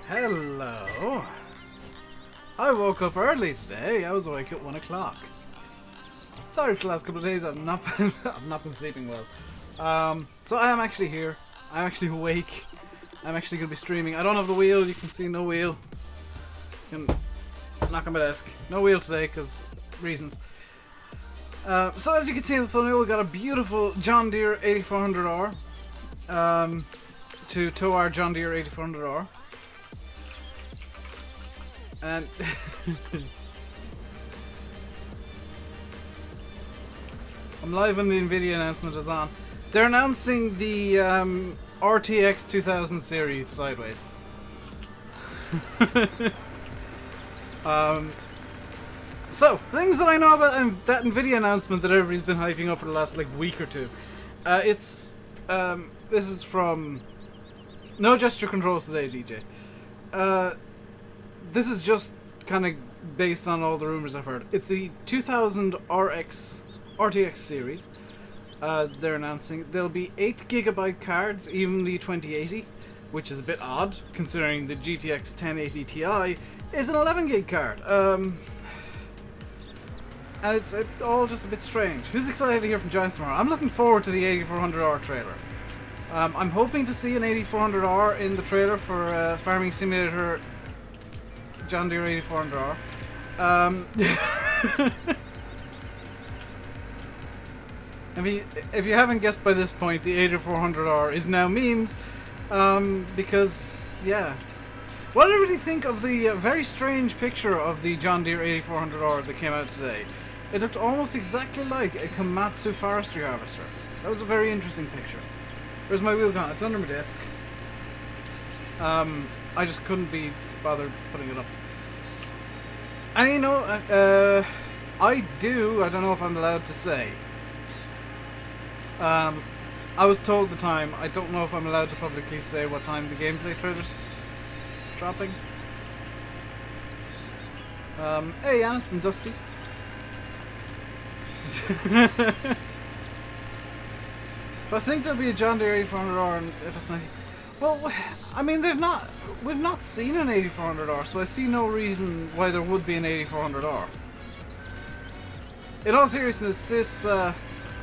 Hello. I woke up early today. I was awake at 1 o'clock. Sorry for the last couple of days. I've not been sleeping well. So I am actually here. I'm actually awake. I'm actually going to be streaming. I don't have the wheel. You can see no wheel. You can knock on my desk. No wheel today because reasons. So as you can see in the thumbnail, we got a beautiful John Deere 8400R to tow our John Deere 8400R. And I'm live when the NVIDIA announcement is on. They're announcing the RTX 2000 series sideways. So, things that I know about that NVIDIA announcement that everybody's been hyping up for the last like week or two. This is from No Gesture Controls today, DJ. This is just kind of based on all the rumors I've heard. It's the 2000 RTX series. They're announcing there'll be 8GB cards, even the 2080, which is a bit odd considering the GTX 1080 Ti is an 11GB card. And it's all just a bit strange. Who's excited to hear from Giants tomorrow? I'm looking forward to the 8400R trailer. I'm hoping to see an 8400R in the trailer for Farming Simulator John Deere 8400R. I mean, if you haven't guessed by this point, the 8400R is now memes, because, yeah. What did everybody think of the very strange picture of the John Deere 8400R that came out today? It looked almost exactly like a Komatsu forestry harvester. That was a very interesting picture. Where's my wheel gone? It's under my desk. I just couldn't be bothered putting it up. And you know, I don't know if I'm allowed to say. I was told the time. I don't know if I'm allowed to publicly say what time the gameplay trailer's dropping. Hey, Anis and Dusty. But I think there'll be a John Deere 8400R and FS90. Well, I mean, we've not seen an 8400R, so I see no reason why there would be an 8400R. In all seriousness, this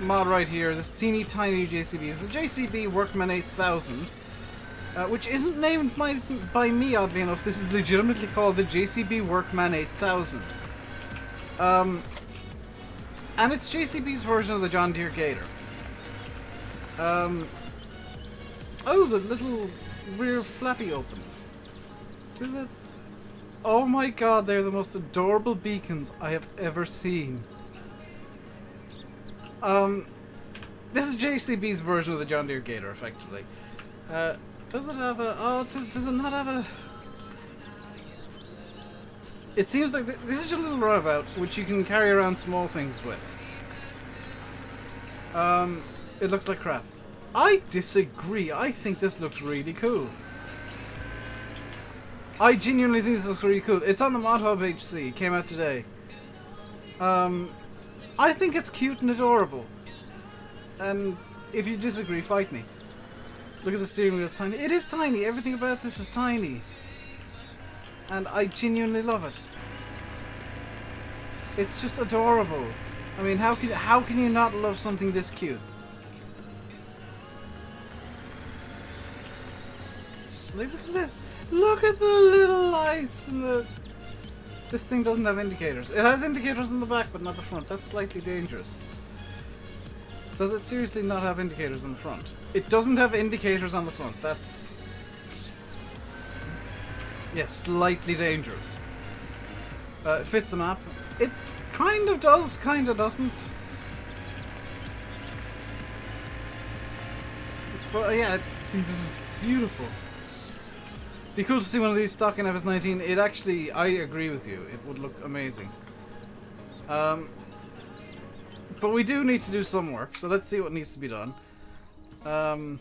mod right here, this teeny tiny JCB, is the JCB Workman 8000, which isn't named by me, oddly enough. This is legitimately called the JCB Workman 8000. And it's JCB's version of the John Deere Gator. Oh, the little rear flappy opens. Oh my god, they're the most adorable beacons I have ever seen. This is JCB's version of the John Deere Gator, effectively. Does it have a... Oh, does it not have a... It seems like this is just a little runabout, which you can carry around small things with. It looks like crap. I disagree. I think this looks really cool. I genuinely think this looks really cool. It's on the Mod Hub HC. It came out today. I think it's cute and adorable. And if you disagree, fight me. Look at the steering wheel. It's tiny. It is tiny. Everything about this is tiny. And I genuinely love it. It's just adorable. I mean, how can you not love something this cute? Look at the little lights and the... This thing doesn't have indicators. It has indicators in the back, but not the front. That's slightly dangerous. Does it seriously not have indicators on the front? It doesn't have indicators on the front. That's... yeah, slightly dangerous. It fits the map. It kind of does, kind of doesn't. But yeah, I think this is beautiful. Be cool to see one of these stock in FS19. It actually, I agree with you, it would look amazing. But we do need to do some work, so let's see what needs to be done. The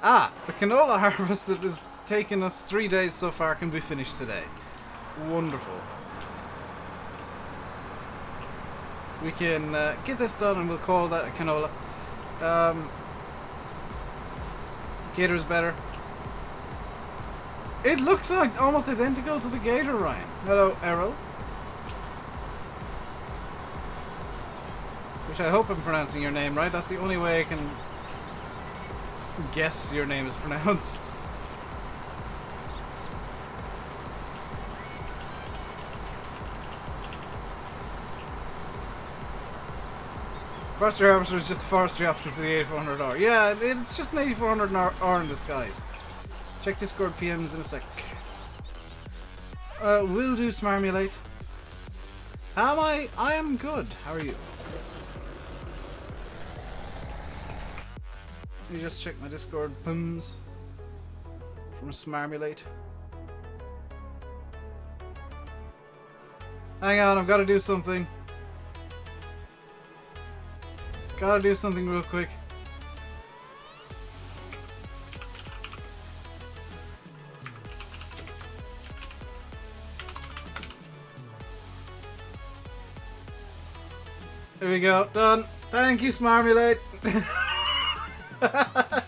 canola harvest that has taken us 3 days so far can be finished today. Wonderful. We can get this done and we'll call that a canola. Gator's better. It looks like almost identical to the gator, Ryan. Hello, Errol. Which I hope I'm pronouncing your name right. That's the only way I can guess your name is pronounced. Forestry Harvester is just a forestry option for the 8400R. Yeah, it's just an 8400R in disguise. Check Discord PMs in a sec. Will do, Smarmulate. How am I? I am good. How are you? Let me just check my Discord PMs from Smarmulate. Hang on, I've got to do something. Gotta do something real quick. There we go. Done. Thank you, Smarmulate. I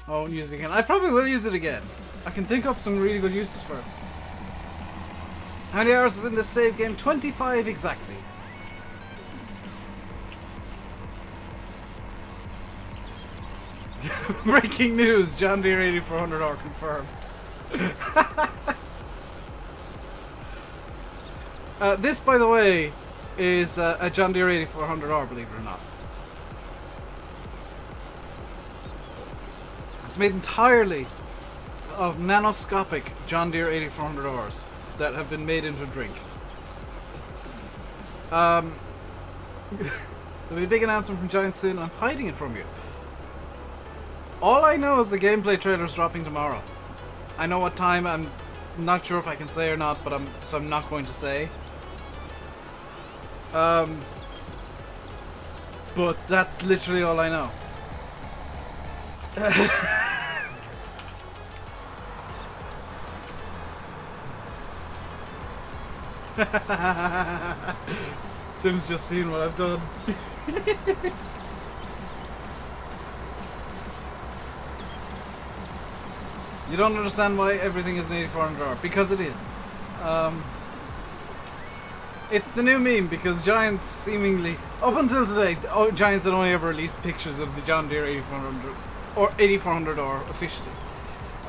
won't use it again. I probably will use it again. I can think up some really good uses for it. How many hours is in this save game? 25 exactly. Breaking news! John Deere 8400R confirmed. This, by the way, is a John Deere 8400R, believe it or not. It's made entirely of nanoscopic John Deere 8400Rs that have been made into a drink. There'll be a big announcement from Giant soon. I'm hiding it from you. All I know is the gameplay trailer's dropping tomorrow. I know what time. I'm not sure if I can say or not, but I'm not going to say. But that's literally all I know. Sim's just seen what I've done. You don't understand why everything is an 8400R. Because it is. It's the new meme because Giants seemingly, up until today, Giants had only ever released pictures of the John Deere 8400 or 8400R officially.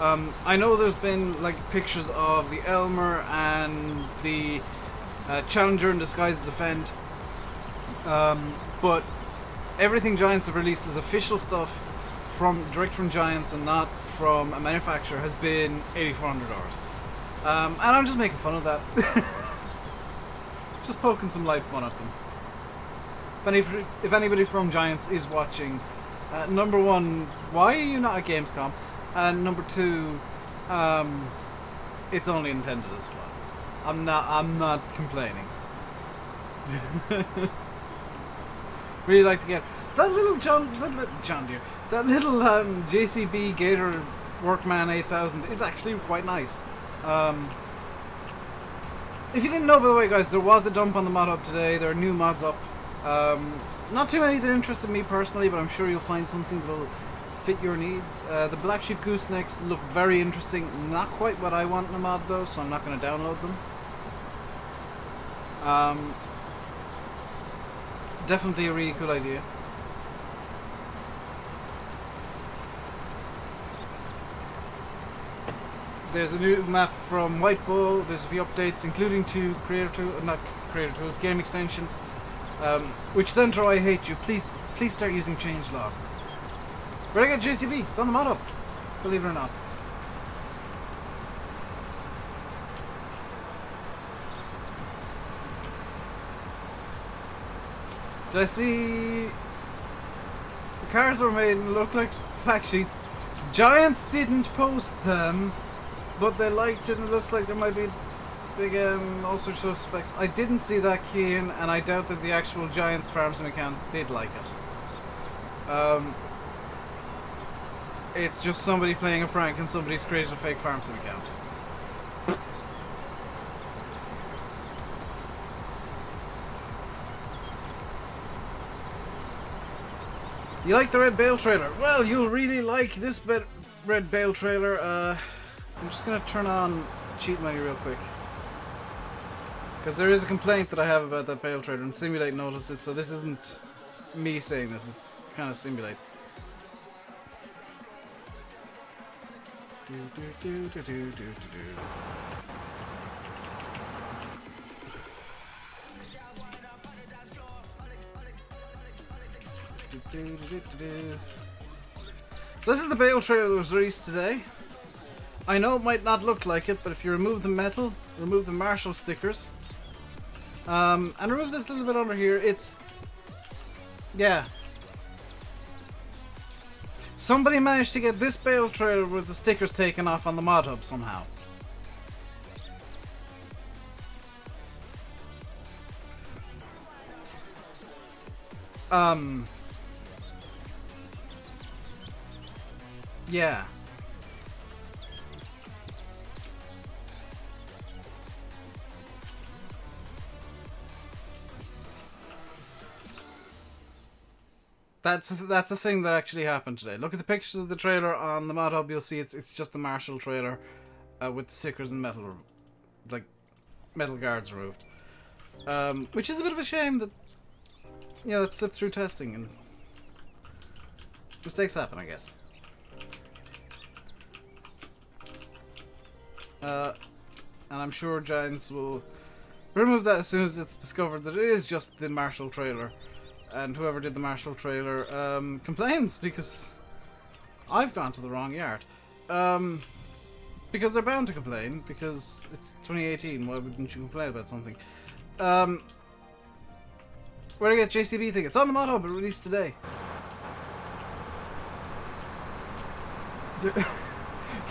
I know there's been like pictures of the Elmer and the Challenger in disguise as a Fend, but everything Giants have released as official stuff direct from Giants and not from a manufacturer has been 8400Rs, and I'm just making fun of that. Just poking some light fun at them. If anybody from Giants is watching, number one, why are you not at Gamescom? And number two, it's only intended as fun. I'm not complaining. Really like to get that little John Deere, that little JCB Gator Workman 8000 is actually quite nice. If you didn't know, by the way, guys, there was a dump on the mod hub today. There are new mods up. Not too many that interested me personally, but I'm sure you'll find something that'll fit your needs. The Black Sheep Goosenecks look very interesting. Not quite what I want in a mod though, so I'm not going to download them. Definitely a really cool idea. There's a new map from White Bull. There's a few updates, including to not Creator Tools, game extension. Which center I hate you. Please start using changelogs. Where'd I get JCB? It's on the mod hub. Believe it or not. Did I see the cars were made and look like fact sheets? Giants didn't post them, but they liked it and it looks like there might be big all sorts of specs. I didn't see that key in, and I doubt that the actual Giants Farmsim account did like it. It's just somebody playing a prank and somebody's created a fake Farmsim account. You like the Red Bale trailer? Well, you'll really like this Red Bale trailer. I'm just gonna turn on cheat menu real quick, because there is a complaint that I have about that Bale trailer, and Simulate noticed it, so this isn't me saying this, it's kind of Simulate. So this is the Bale trailer that was released today. I know it might not look like it, but if you remove the metal, remove the Marshall stickers, and remove this little bit under here, it's... yeah. Somebody managed to get this Bale trailer with the stickers taken off on the mod hub somehow. Yeah. That's a thing that actually happened today. Look at the pictures of the trailer on the mod hub. You'll see it's just the Marshall trailer with the stickers and metal, like metal guards removed. Which is a bit of a shame that, you know, that slipped through testing, and mistakes happen, I guess. And I'm sure Giants will remove that as soon as it's discovered that it is just the Marshall trailer. And whoever did the Marshall trailer complains because I've gone to the wrong yard. Because they're bound to complain, because it's 2018, why wouldn't you complain about something? Where do I get JCB thing? It's on the mod hub, it released today.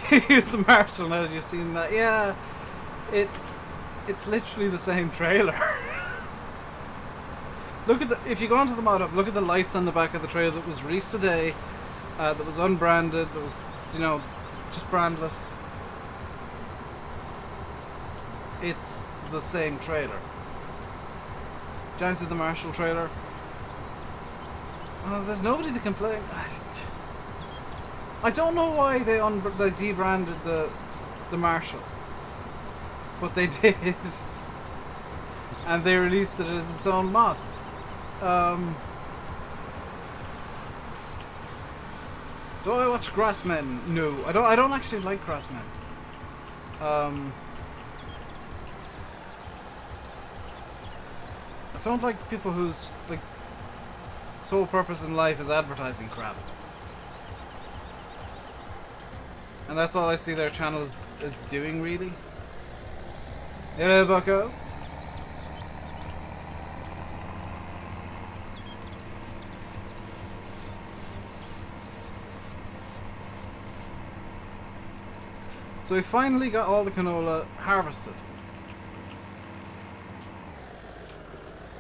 Here's the Marshall now that you've seen that. Yeah, it's literally the same trailer. Look at the, if you go onto the mod hub, look at the lights on the back of the trailer that was released today, that was unbranded, that was, you know, just brandless. It's the same trailer. Giants did the Marshall trailer. There's nobody to complain. I don't know why they debranded the Marshall, but they did, and they released it as its own mod. Do I watch Grassmen? No, I don't actually like Grassmen. I don't like people whose like sole purpose in life is advertising crap. And that's all I see their channel is doing, really. Hello, bucko. So we finally got all the canola harvested.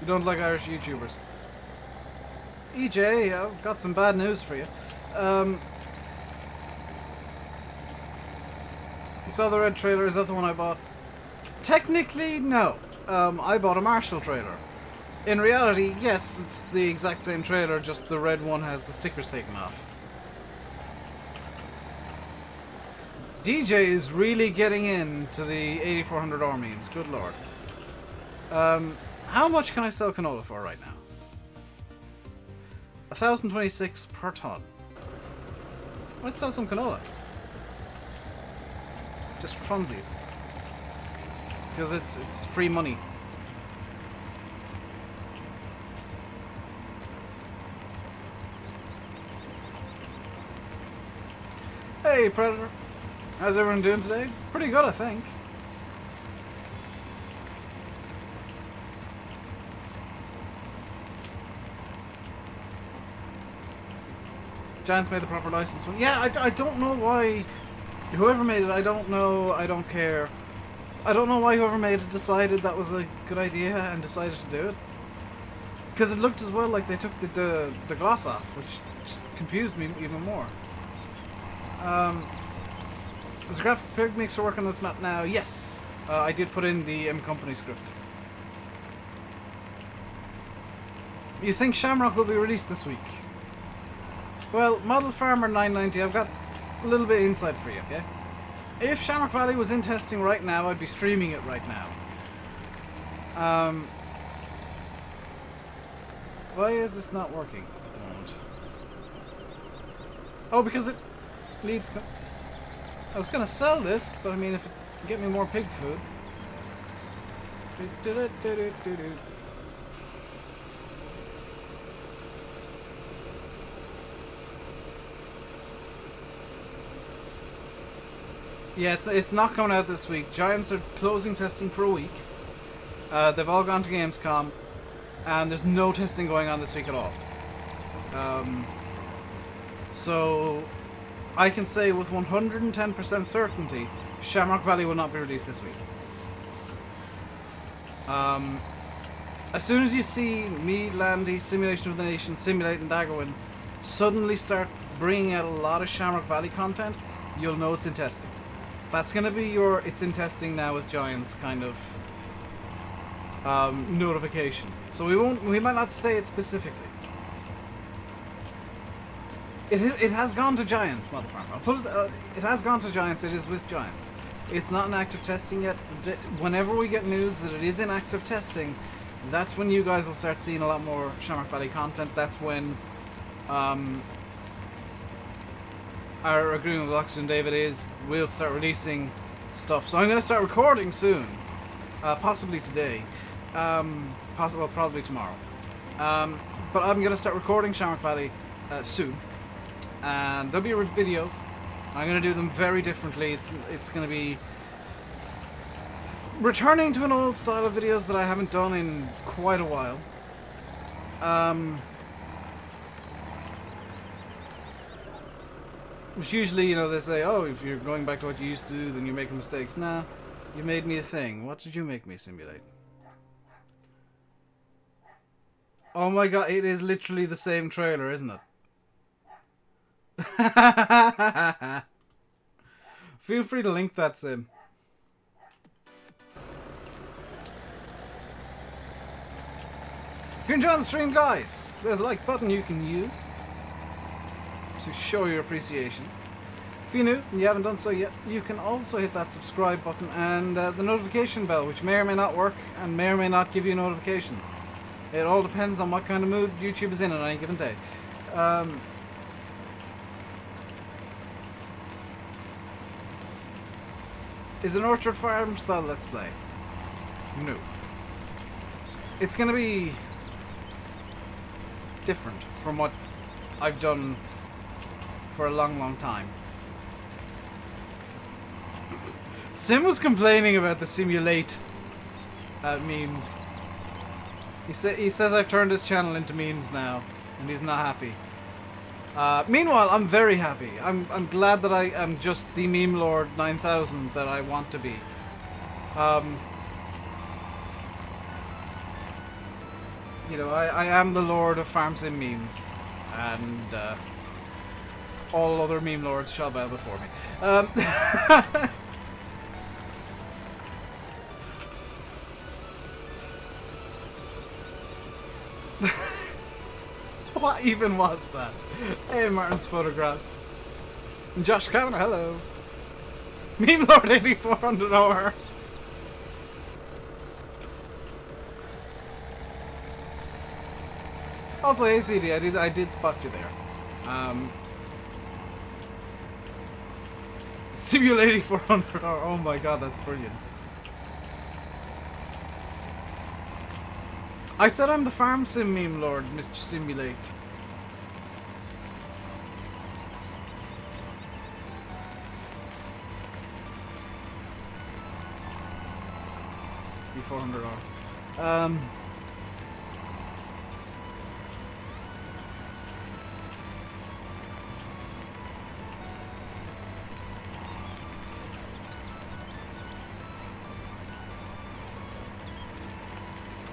You don't like Irish YouTubers? EJ, I've got some bad news for you. You saw the red trailer, is that the one I bought? Technically, no. I bought a Marshall trailer. In reality, yes, it's the exact same trailer, just the red one has the stickers taken off. DJ is really getting into the 8400R memes, good lord. How much can I sell canola for right now? 1,026 per ton. Let's sell some canola. just for funsies. Because it's free money. Hey Predator, how's everyone doing today? Pretty good, I think. Giants made the proper license one. Yeah, I don't know why. Whoever made it, I don't know. I don't care. I don't know why whoever made it decided that was a good idea and decided to do it. Because it looked as well like they took the gloss off, which just confused me even more. Is the graphic pig mixer working on this map now? Yes! I did put in the M Company script. You think Shamrock will be released this week? Well, Model Farmer 990, I've got a little bit of insight for you, okay? If Shamrock Valley was in testing right now, I'd be streaming it right now. Why is this not working at the moment? Oh, because it needs... I was gonna sell this, but I mean, if it can get me more pig food... Yeah, it's not coming out this week. Giants are closing testing for a week. They've all gone to Gamescom, and there's no testing going on this week at all. So I can say with 110% certainty, Shamrock Valley will not be released this week. As soon as you see me, Landy, Simulation of the Nation, Simulate, and Daggerwin suddenly start bringing out a lot of Shamrock Valley content, you'll know it's in testing. That's going to be your "it's in testing now with Giants" kind of notification. So we might not say it specifically. It has gone to Giants, Model Farmer. I'll put it. It has gone to Giants. It is with Giants. It's not in active testing yet. Whenever we get news that it is in active testing, that's when you guys will start seeing a lot more Shamrock Valley content. That's when our agreement with Oxygen David is we'll start releasing stuff. So I'm going to start recording soon, possibly today, probably tomorrow. But I'm going to start recording Shamrock Valley soon, and there'll be videos. I'm going to do them very differently. It's going to be returning to an old style of videos that I haven't done in quite a while. Which usually, you know, they say, oh, if you're going back to what you used to do, then you're making mistakes. Nah, you made me a thing. What did you make me simulate? Oh my god, it is literally the same trailer, isn't it? Feel free to link that sim. If you're enjoying the stream, guys, there's a like button you can use to show your appreciation. If you're new and you haven't done so yet, you can also hit that subscribe button and the notification bell, which may or may not work and may or may not give you notifications. It all depends on what kind of mood YouTube is in on any given day. Is an Orchard Farm style Let's Play? No. It's going to be different from what I've done for a long, long time. Sim was complaining about the Simulate memes. He says I've turned his channel into memes now, and he's not happy. Meanwhile, I'm very happy. I'm glad that I am just the meme lord 9000 that I want to be. You know, I am the lord of farm sim memes, and all other meme lords shall bow before me. What even was that? Hey, Martin's photographs. And Josh Cameron, hello. Meme Lord 8400 over. Also, ACD, I did spot you there. Simulating 400 hour. Oh my god, that's brilliant. I said I'm the farm sim meme lord, Mr. Simulate. Be 400 hour.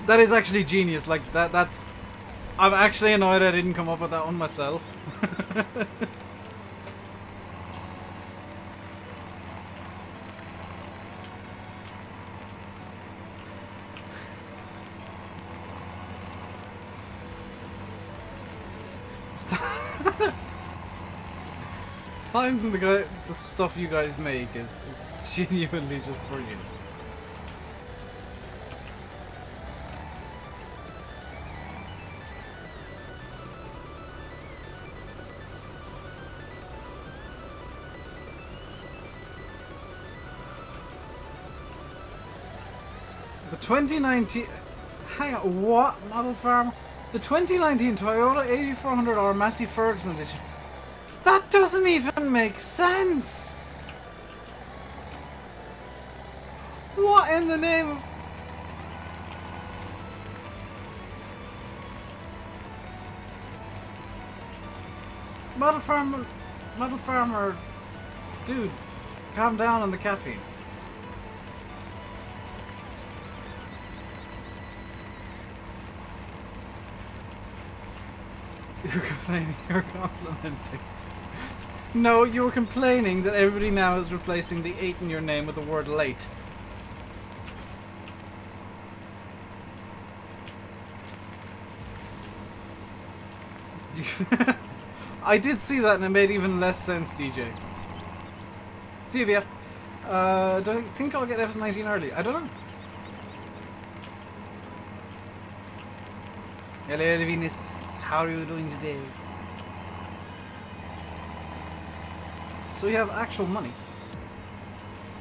That is actually genius. Like that's. I'm actually annoyed I didn't come up with that one myself. Times in the stuff you guys make is genuinely just brilliant. The 2019... Hang on, what? Model Farm? The 2019 Toyota 8400R Massey Ferguson edition. That doesn't even make sense! What in the name of... Model Farmer... Dude, calm down on the caffeine. You're complaining, you're complimenting. No, you were complaining that everybody now is replacing the 8 in your name with the word late. I did see that and it made even less sense, DJ. See you, VF. Do I think I'll get FS19 early? I don't know. Hello, Venus. How are you doing today? So you have actual money.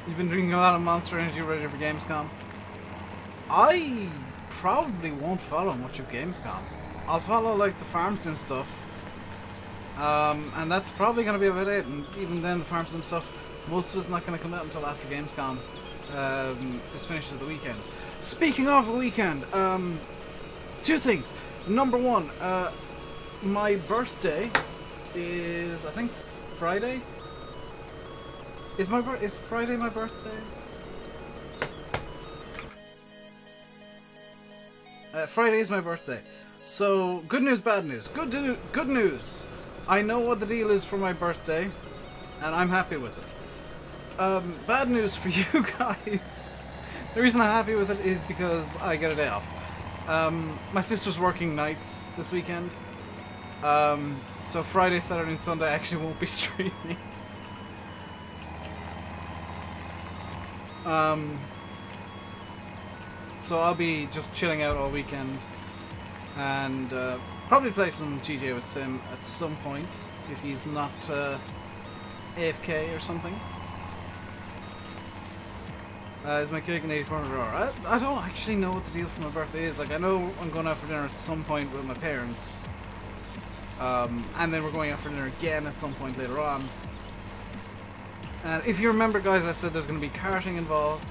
You've been drinking a lot of Monster Energy ready for Gamescom. I probably won't follow much of Gamescom. I'll follow like the farm sim stuff. And that's probably going to be about it. And even then, the farm sim stuff, most of it's not going to come out until after Gamescom is finished at the weekend. Speaking of the weekend, two things. Number one, my birthday is, I think, Friday. Is Friday my birthday? Friday is my birthday. So, good news, bad news. Good news. I know what the deal is for my birthday, and I'm happy with it. Bad news for you guys. The reason I'm happy with it is because I get a day off. My sister's working nights this weekend. So Friday, Saturday, and Sunday I actually won't be streaming. So I'll be just chilling out all weekend and probably play some GTA with Sim at some point if he's not AFK or something. Is my cake an 8400 hour? I don't actually know what the deal for my birthday is. Like, I know I'm going out for dinner at some point with my parents. And then we're going out for dinner again at some point later on. And if you remember, guys, I said there's going to be karting involved.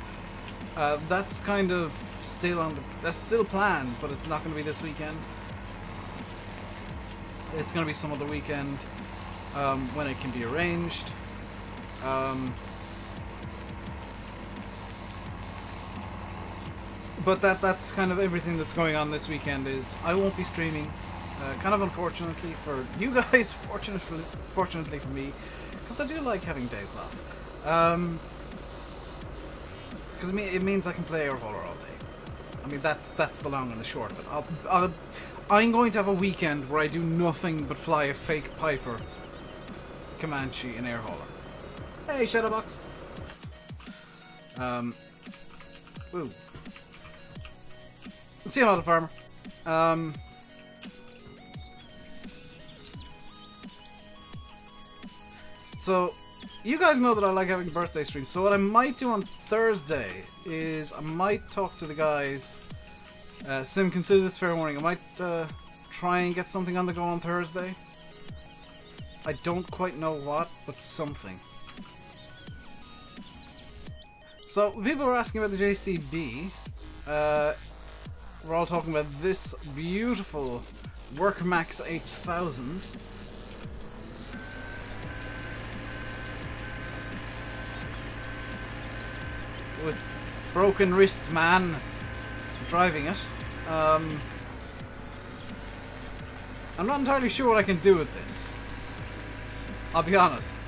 That's kind of still on that's still planned, but it's not going to be this weekend. It's going to be some other weekend when it can be arranged. But that's kind of everything that's going on this weekend. Is I won't be streaming. Kind of unfortunately for you guys, fortunately for me, because I do like having days off. Because it means I can play Air Holler all day. I mean, that's the long and the short of it. I'm going to have a weekend where I do nothing but fly a fake Piper Comanche in Air Holler. Hey, Shadowbox. Woo. See you, Model Farmer. So you guys know that I like having birthday streams, so what I might do on Thursday is I might talk to the guys. Sim, consider this fair warning. I might try and get something on the go on Thursday. I don't quite know what, but something. So, people were asking about the JCB. We're all talking about this beautiful Workmax 8000. With broken wrist man driving it. I'm not entirely sure what I can do with this. I'll be honest.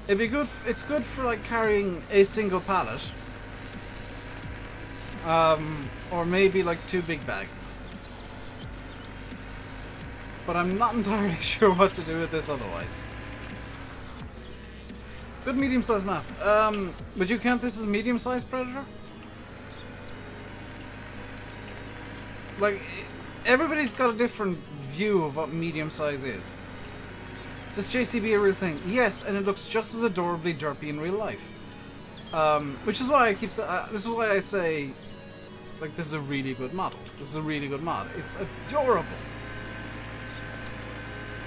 It'd be good. It's good for like carrying a single pallet, or maybe like 2 big bags. But I'm not entirely sure what to do with this otherwise. Good medium-sized map. Would you count this as medium-sized Predator? Like, everybody's got a different view of what medium-size is. Is this JCB a real thing? Yes, and it looks just as adorably derpy in real life. Which is why I keep saying, this is why I say, like, this is a really good model. This is a really good mod. It's adorable.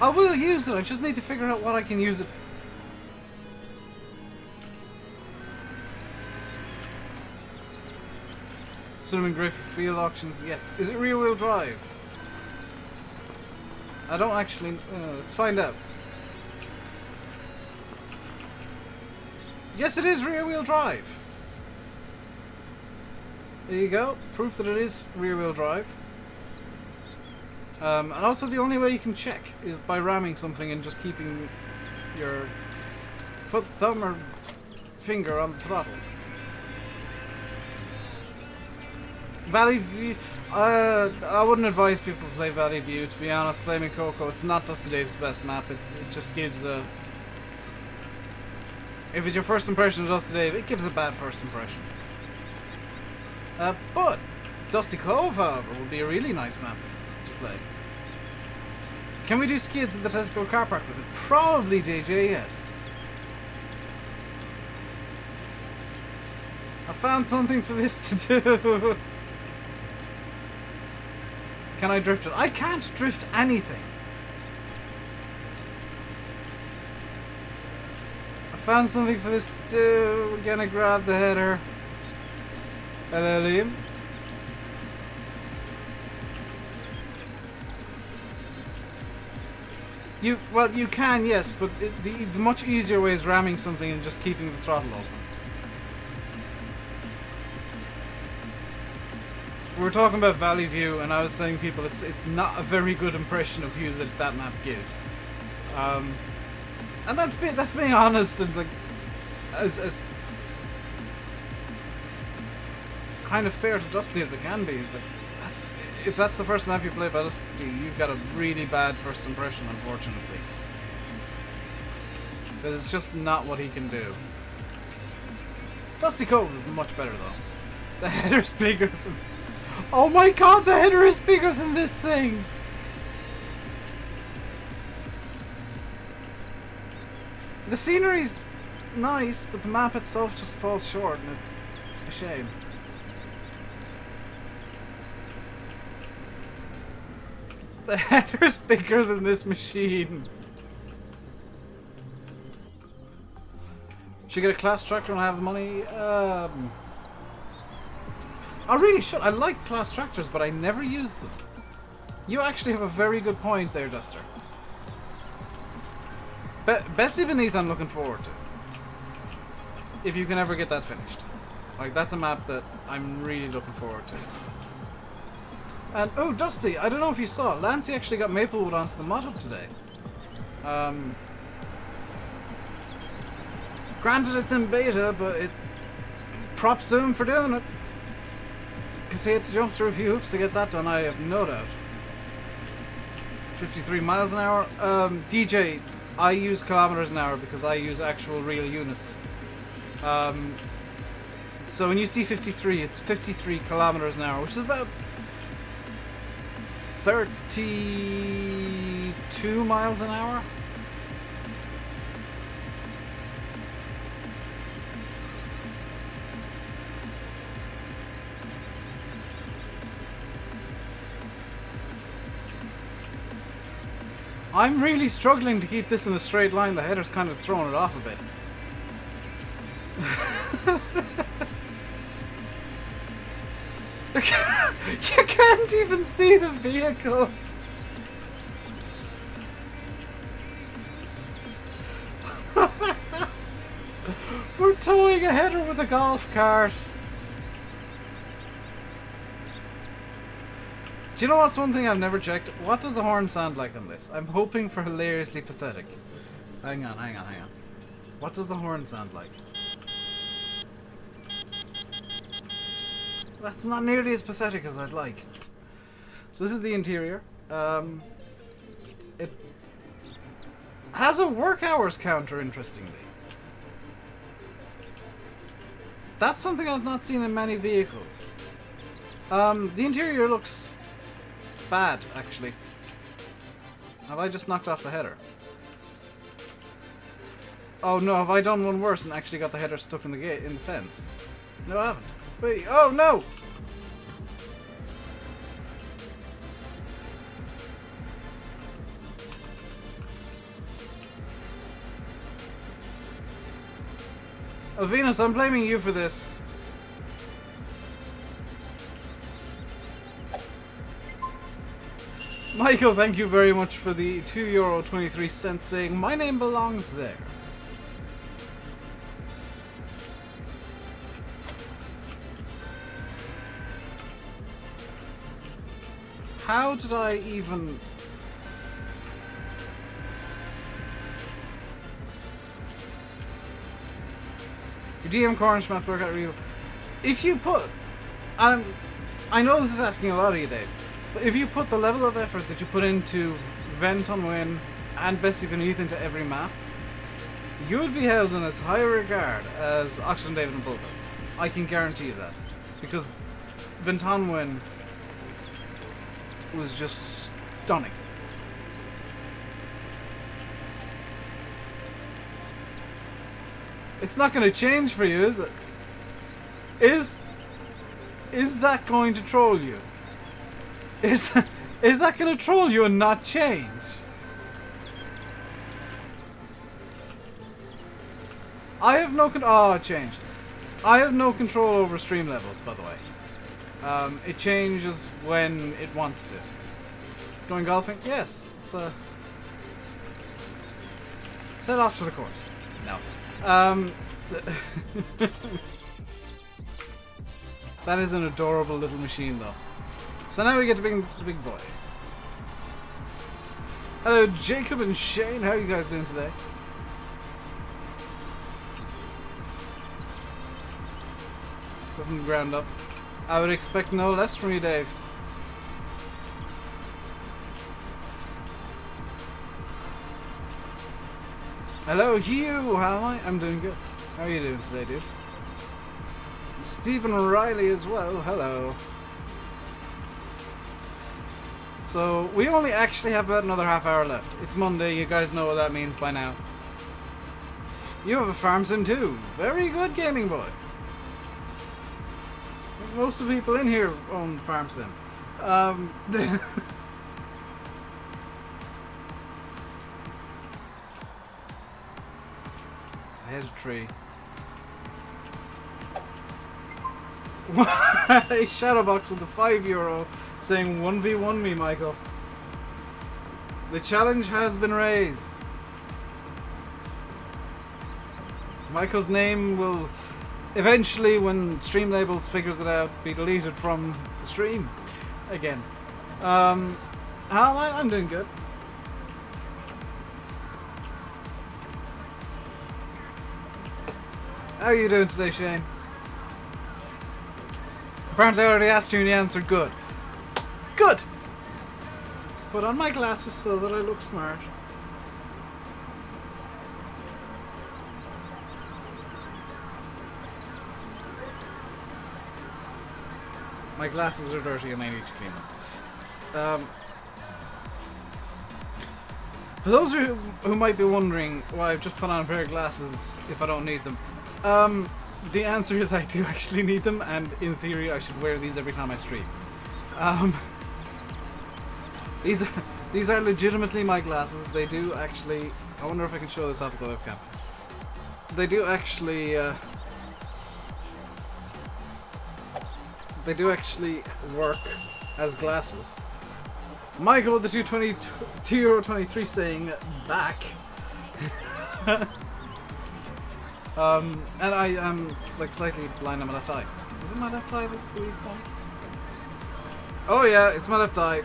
I will use it, I just need to figure out what I can use it for. Cinnamon Griff field auctions, yes. Is it rear wheel drive? I don't actually. Let's find out. Yes, it is rear wheel drive. There you go. Proof that it is rear wheel drive. And also, the only way you can check is by ramming something and just keeping your foot, thumb, or finger on the throttle. Valley View, I wouldn't advise people to play Valley View, to be honest. Flaming Coco, it's not Dusty Dave's best map. It just gives a... If it's your first impression of Dusty Dave, it gives a bad first impression. But Dusty Cove, however, would be a really nice map to play. Can we do skids in the Tesco car park with it? Probably, DJ, yes. I found something for this to do. Can I drift it? I can't drift anything. I found something for this to do. We're gonna grab the header. Hello, Liam. Well, you can, yes, but the much easier way is ramming something and just keeping the throttle open. We were talking about Valley View, and I was saying people it's not a very good impression of you that map gives, and that's being honest and like as kind of fair to Dusty as it can be. Is that if that's the first map you play by Dusty, you've got a really bad first impression, unfortunately, because it's just not what he can do. Dusty Cove is much better though. The header's bigger than... Oh my god, the header is bigger than this thing! The scenery's nice, but the map itself just falls short, and it's a shame. The header's bigger than this machine. Should I get a class tractor when I have the money? I really should. I like class tractors, but I never use them. You actually have a very good point there, Duster. Bessie Beneath I'm looking forward to. If you can ever get that finished. Like, that's a map that I'm really looking forward to. And, oh, Dusty, I don't know if you saw, Lancey actually got Maplewood onto the mod hub today. Granted, it's in beta, but props to him for doing it. Because he had to jump through a few hoops to get that done, I have no doubt. 53 miles an hour. DJ, I use kilometers an hour because I use actual real units. So when you see 53, it's 53 kilometers an hour, which is about 32 miles an hour. I'm really struggling to keep this in a straight line. The header's kind of throwing it off a bit. You can't even see the vehicle. We're towing a header with a golf cart. Do you know what's one thing I've never checked? What does the horn sound like on this? I'm hoping for hilariously pathetic. Hang on. What does the horn sound like? That's not nearly as pathetic as I'd like. So this is the interior. It has a work hours counter, interestingly. That's something I've not seen in many vehicles. The interior looks bad, actually. Have I just knocked off the header? Oh no, have I done one worse and actually got the header stuck in the gate, in the fence? No, I haven't. Wait, oh no! Oh, Venus, I'm blaming you for this. Michael, thank you very much for the €2.23 saying my name belongs there. How did I even... Your DM corner smash workout review. If you put... I know this is asking a lot of you, Dave. But if you put the level of effort that you put into Vent on Win and Bessie Beneath into every map, you would be held in as high regard as Oxygen David and Bulba. I can guarantee you that. Because Vent on Win was just stunning. It's not going to change for you, is it? Is that going to troll you? Is that going to troll you and not change? I have no oh, it changed. I have no control over stream levels, by the way. It changes when it wants to. Going golfing? Yes. Let's head off to the course. No. That is an adorable little machine, though. So now we get to the big boy. Hello, Jacob and Shane. How are you guys doing today? From the ground up. I would expect no less from you, Dave. Hello, Hugh. How am I? I'm doing good. How are you doing today, dude? Stephen Riley as well. Hello. So, we only actually have about another half hour left. It's Monday. You guys know what that means by now. You have a farm sim too. Very good, gaming boy. Most of the people in here own farm sim. I hit a tree. A shadowbox with a €5 saying 1v1 me, Michael. The challenge has been raised. Michael's name will eventually, when Streamlabels figures it out, be deleted from the stream again. How am I? I'm doing good. How are you doing today, Shane? Apparently I already asked you and you answered good. Good! Let's put on my glasses so that I look smart. My glasses are dirty and I need to clean them. For those who might be wondering why I've just put on a pair of glasses if I don't need them, the answer is I do actually need them, and in theory I should wear these every time I stream. These These are legitimately my glasses. They do actually... I wonder if I can show this off the webcam. They do actually... they do actually work as glasses. Michael, the €2.23 saying back. And I am like slightly blind on my left eye. Is it my left eye that's the weak point? Oh yeah, it's my left eye.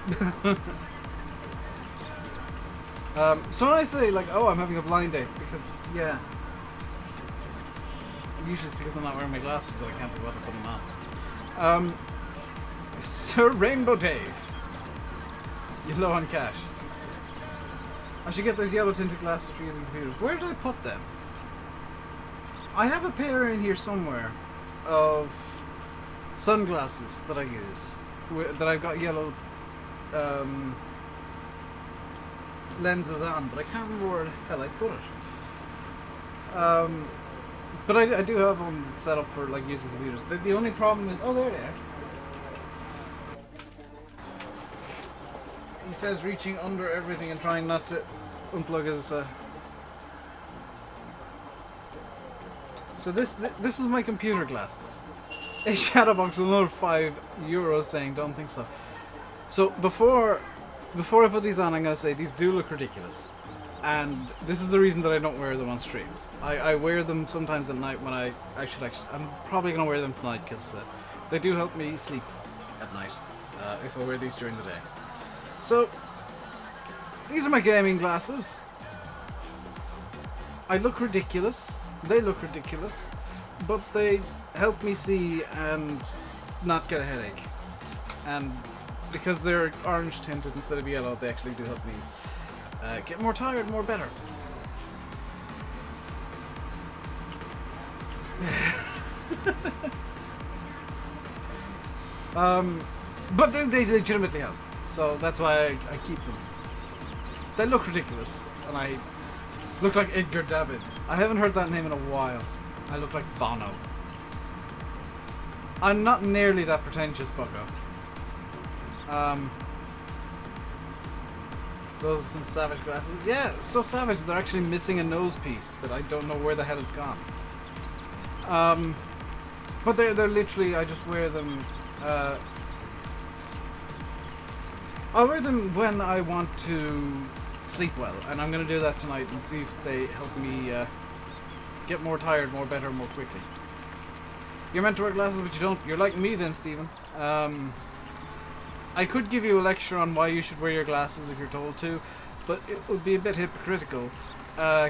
So when I say like, oh, I'm having a blind day, it's because, yeah. Usually it's because I'm not wearing my glasses, so I can't be bothered putting them on. Sir RainbowDave. You're low on cash. I should get those yellow tinted glasses for using computers. Where did I put them? I have a pair in here somewhere of sunglasses that I use. That I've got yellow lenses on, but I can't remember where the hell I put it. But I do have one set up for like using computers. The only problem is, oh, there they are. He says reaching under everything and trying not to unplug his. So this is my computer glasses. A Shadowbox with another €5 saying don't think so. So before I put these on, I'm gonna say these do look ridiculous, and this is the reason that I don't wear them on streams. I wear them sometimes at night when I should actually. I'm probably gonna wear them tonight because they do help me sleep at night if I wear these during the day. So these are my gaming glasses. I look ridiculous. They look ridiculous, but they help me see and not get a headache. And because they're orange tinted instead of yellow, they actually do help me get more tired, more better. But they legitimately help, so that's why I keep them. They look ridiculous, and I look like Edgar Davids. I haven't heard that name in a while. I look like Bono. I'm not nearly that pretentious, bucko. Those are some savage glasses. Yeah, so savage they're actually missing a nose piece that I don't know where the hell it's gone. But they're literally, I just wear them. I wear them when I want to sleep well, and I'm gonna do that tonight and see if they help me get more tired, more better, more quickly. You're meant to wear glasses, but you don't. You're like me then, Stephen. I could give you a lecture on why you should wear your glasses if you're told to, but it would be a bit hypocritical,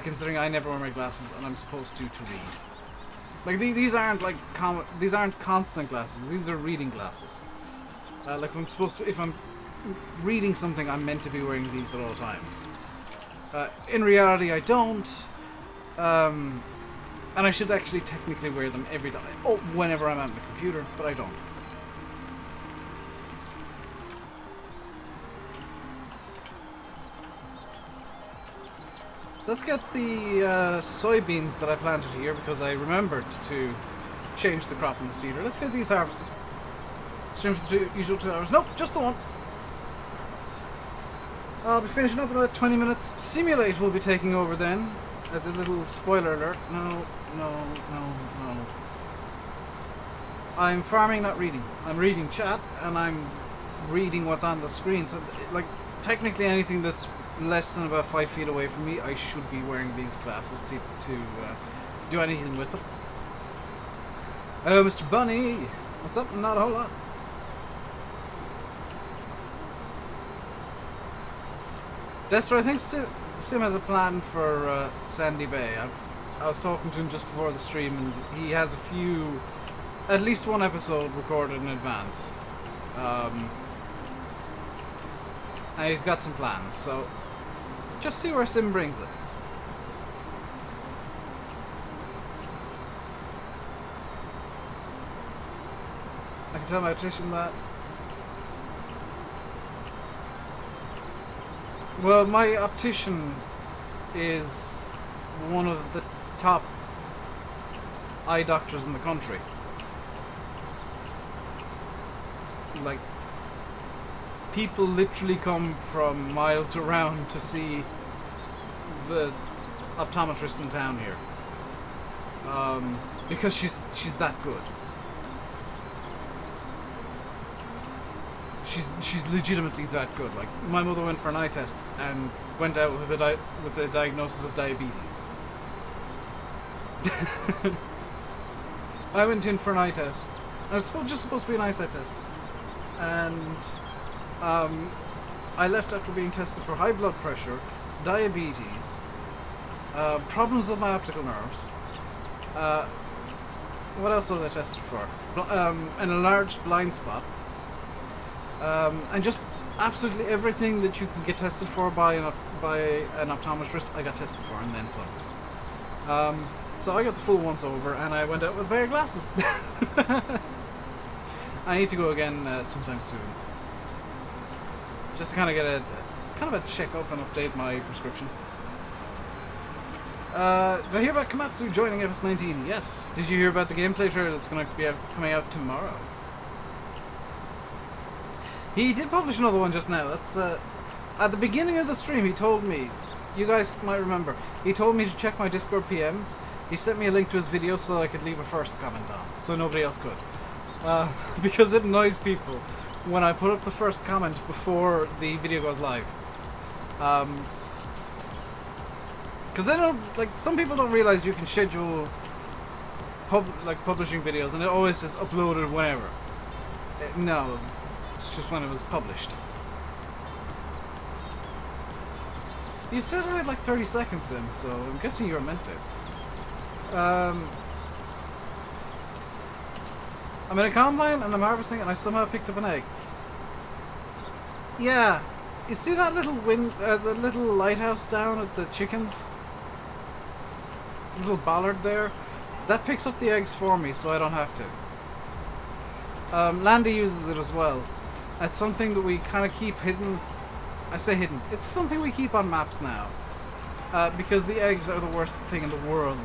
considering I never wear my glasses and I'm supposed to read. Like these aren't like these aren't constant glasses. These are reading glasses. Like if I'm reading something, I'm meant to be wearing these at all times. In reality, I don't. And I should actually technically wear them every day. Oh, whenever I'm at the computer, but I don't. So let's get the soybeans that I planted here because I remembered to change the crop in the seeder. Let's get these harvested. Stream for the usual 2 hours. Nope, just the one. I'll be finishing up in about 20 minutes. Simulate will be taking over then. As a little spoiler alert. No. I'm farming, not reading. I'm reading chat, and I'm reading what's on the screen. So, like, technically anything that's less than about 5 feet away from me, I should be wearing these glasses to do anything with it. Hello, Mr. Bunny. What's up? Not a whole lot. Destro, I think Sim has a plan for Sandy Bay. I was talking to him just before the stream, and he has at least one episode recorded in advance. And he's got some plans, so just see where Sim brings it. I can tell my optician that. Well, my optician is one of the top eye doctors in the country. Like, people literally come from miles around to see the optometrist in town here. Because she's that good. She's legitimately that good. Like, my mother went for an eye test and went out with a diagnosis of diabetes. I went in for an eye test. It was just supposed to be an eyesight test, and I left after being tested for high blood pressure, diabetes, problems with my optical nerves. What else was I tested for? An enlarged blind spot. And just absolutely everything that you can get tested for by an optometrist, I got tested for, and then some. So I got the full once over, and I went out with a pair of glasses. I need to go again sometime soon, just to kind of get a check up and update my prescription. Did I hear about Komatsu joining FS19? Yes. Did you hear about the gameplay trailer that's going to be coming out tomorrow? He did publish another one just now. That's at the beginning of the stream. He told me, you guys might remember, he told me to check my Discord PMs. He sent me a link to his video so that I could leave a first comment on, so nobody else could. Because it annoys people when I put up the first comment before the video goes live. Because they don't, like, some people don't realize you can schedule publishing videos, and it always says uploaded whenever. No. It's just when it was published. You said I had like 30 seconds in, so I'm guessing you were meant to. I'm in a combine and I'm harvesting and I somehow picked up an egg. Yeah. You see that little the little lighthouse down at the chickens? Little bollard there? That picks up the eggs for me so I don't have to. Landy uses it as well. It's something that we kind of keep hidden. I say hidden. It's something we keep on maps now. Because the eggs are the worst thing in the world.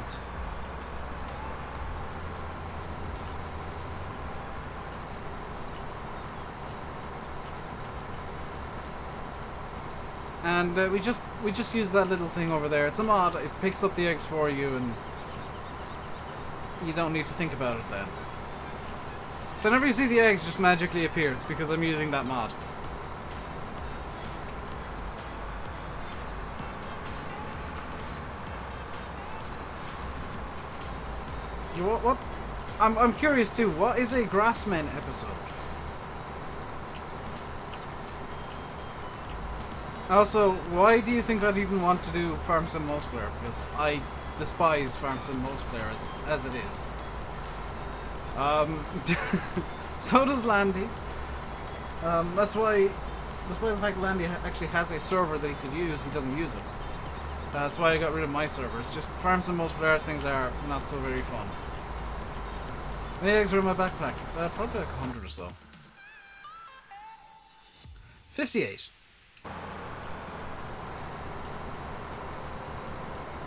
And we just use that little thing over there. It's a mod. It picks up the eggs for you, and you don't need to think about it then. So whenever you see the eggs just magically appear, it's because I'm using that mod. You what? I'm curious too. What is a Grassmen episode? Also, why do you think I'd even want to do Farm Sim multiplayer? Because I despise Farm Sim multiplayer as it is. So does Landy. That's why the fact Landy actually has a server that he could use, he doesn't use it. That's why I got rid of my server. It's just Farm Sim multiplayer things are not so very fun. How many eggs are in my backpack? Probably like 100 or so. 58.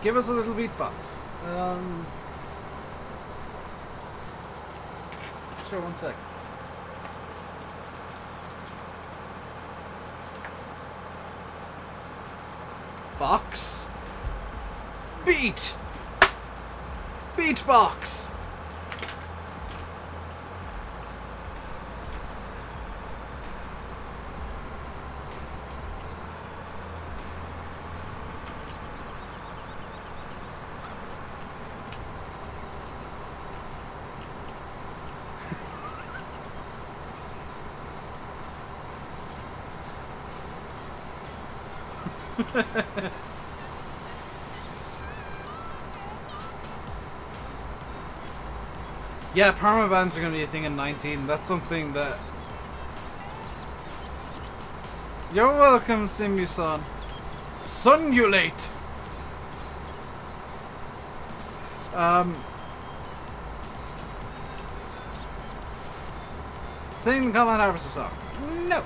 Give us a little beatbox. Sure, one sec. Box. Beat. Beatbox. Yeah, permabans are going to be a thing in 19. That's something that... You're welcome, Simu-san. Sunulate! Sing the Common Harvester song. No!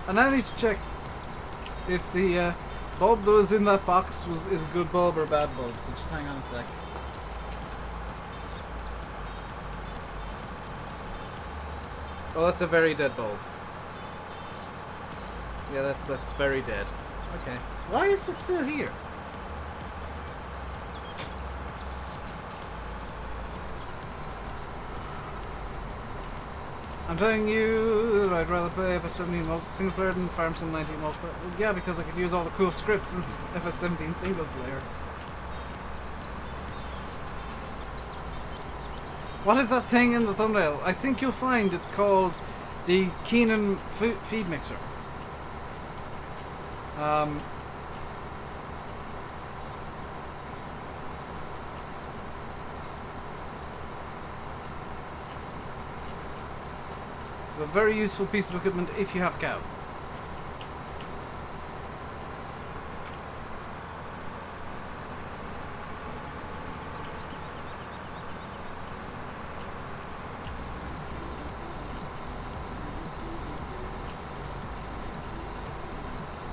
I now need to check if the bulb that was in that box is a good bulb or a bad bulb, so just hang on a sec. Oh, that's a very dead bulb. Yeah, that's very dead. Okay. Why is it still here? I'm telling you, I'd rather play FS17 single player than Farm Sim 19 multiplayer. Well, yeah, because I could use all the cool scripts in FS17 single player. What is that thing in the thumbnail? I think you'll find it's called the Keenan feed mixer. It's a very useful piece of equipment if you have cows.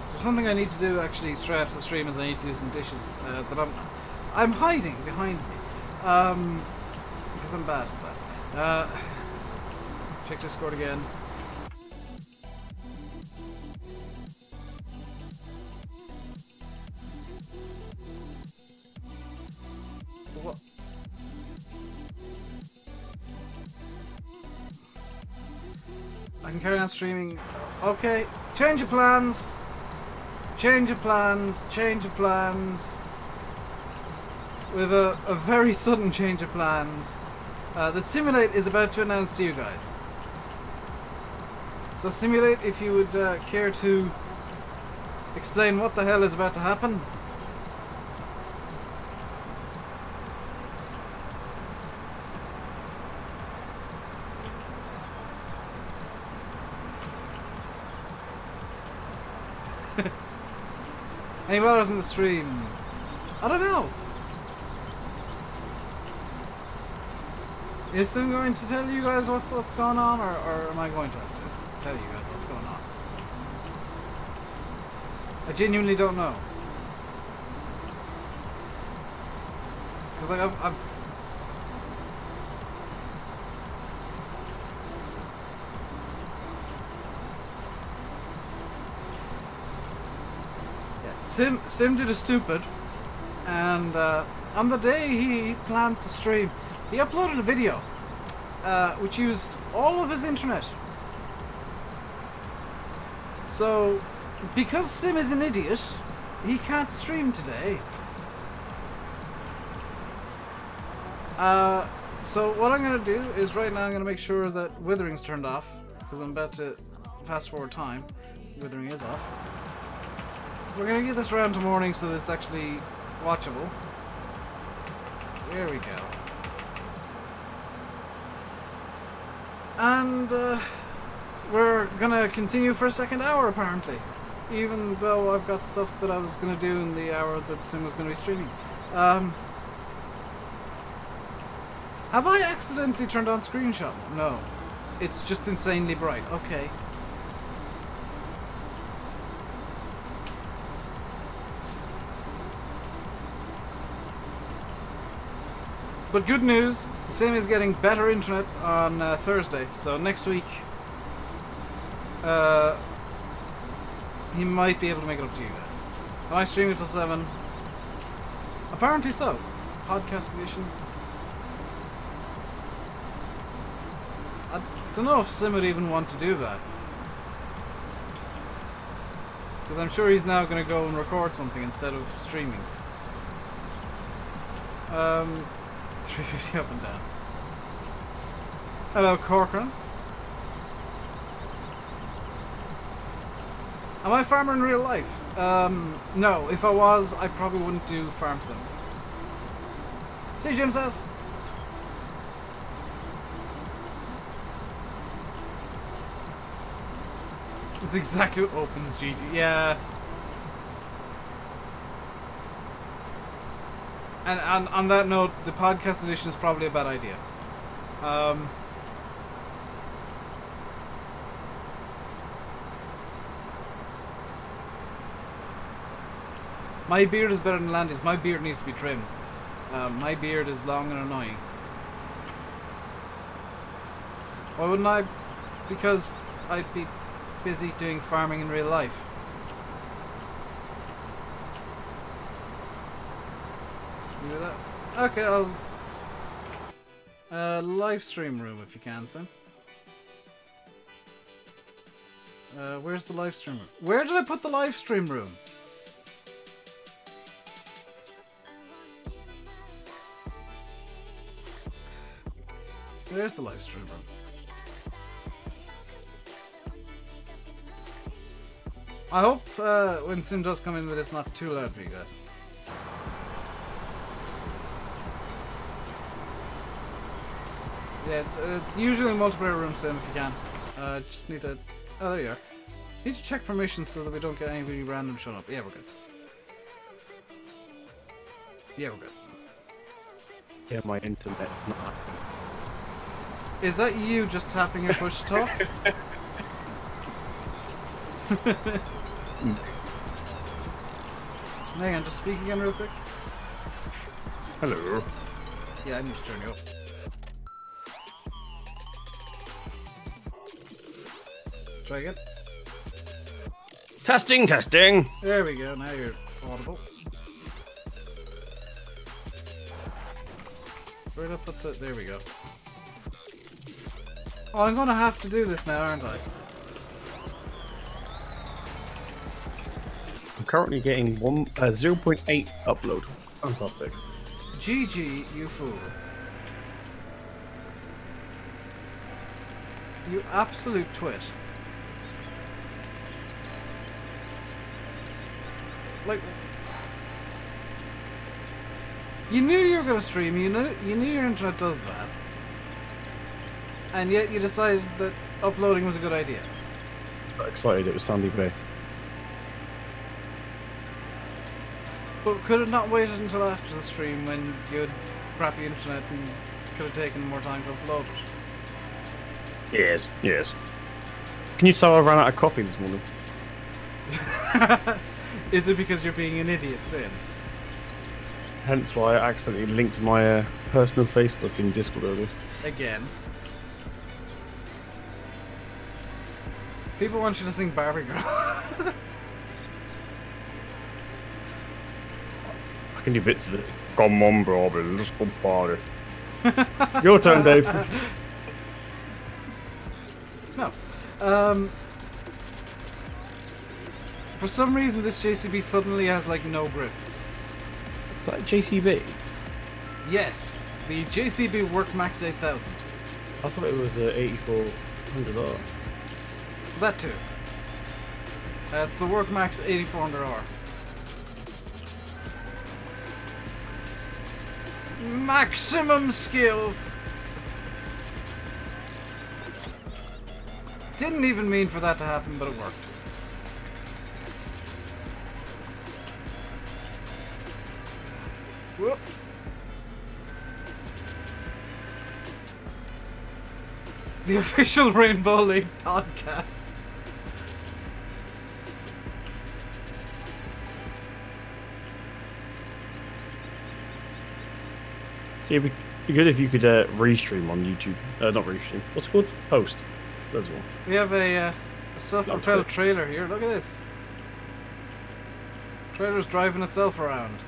Something I need to do actually straight after the stream is I need to do some dishes that I'm hiding behind me because I'm bad at that. Check Discord again. What? I can carry on streaming. Okay, change of plans. Change of plans, change of plans. With a very sudden change of plans that Simulate is about to announce to you guys. So Simulate, if you would care to explain what the hell is about to happen. Any ballers in the stream? I don't know. Is Sim going to tell you guys what's going on, or am I going to have to tell you guys what's going on? I genuinely don't know. Because like I've Sim did a stupid, and on the day he plans to stream, he uploaded a video which used all of his internet. So, because Sim is an idiot, he can't stream today. So what I'm going to do is right now I'm going to make sure that withering's turned off, because I'm about to fast forward time. Withering is off. We're going to get this around to morning so that it's actually watchable. There we go. And we're going to continue for a second hour apparently. Even though I've got stuff that I was going to do in the hour that Sim was going to be streaming. Have I accidentally turned on screenshot? No. It's just insanely bright. Okay. But good news, Sim is getting better internet on Thursday, so next week he might be able to make it up to you guys. Am I streaming until 7? Apparently so. Podcast edition. I don't know if Sim would even want to do that. Because I'm sure he's now going to go and record something instead of streaming. 350 up and down. Hello, Corcoran. Am I a farmer in real life? No. If I was, I probably wouldn't do Farm Sim. See Jim's house. It's exactly what opens GT. Yeah. And on that note, the podcast edition is probably a bad idea. My beard is better than Landy's. My beard needs to be trimmed. My beard is long and annoying. Why wouldn't I? Because I'd be busy doing farming in real life. You do that? Okay, I'll... live stream room if you can, son. Where's the live stream room? Where did I put the live stream room? There's the live stream room. I hope when Sim does come in that it's not too loud for you guys. Yeah, it's usually a multiplayer room Sim if you can. Just need to... Oh, there you are. Need to check permissions so that we don't get anybody random showing up. Yeah, we're good. Yeah, we're good. Yeah, my internet's not acting. Is that you just tapping your push to talk? Hang on, just speak again real quick. Hello. Yeah, I need to turn you up. Try again. Testing, testing. There we go, now you're audible. Where'd I put the... There we go. Oh, I'm gonna have to do this now, aren't I? I'm currently getting 0.8 upload. Fantastic. GG, you fool. You absolute twit. Like... You knew you were gonna stream, you knew your internet does that. And yet you decided that uploading was a good idea. Got excited, it was Sandy Bay. But could it not wait until after the stream when you had crappy internet and could have taken more time to upload it? Yes, yes. Can you tell I ran out of coffee this morning? Is it because you're being an idiot since? Hence why I accidentally linked my personal Facebook in Discord earlier. Again. People want you to sing Barbie Girl. I can do bits of it. Come on, Barbie, let's go party. Your turn, Dave. No. For some reason, this JCB suddenly has like no grip. Is that JCB? Yes, the JCB Workmax 8000. I thought it was 8400R. That too. It's the Workmax 8400R. Maximum skill! Didn't even mean for that to happen, but it worked. Whoop. The official Rainbow League podcast. See, it'd be good if you could restream on YouTube. Not restream. What's it called? Post. There's one. We have a self-propelled trailer here. Look at this. Trailer's driving itself around.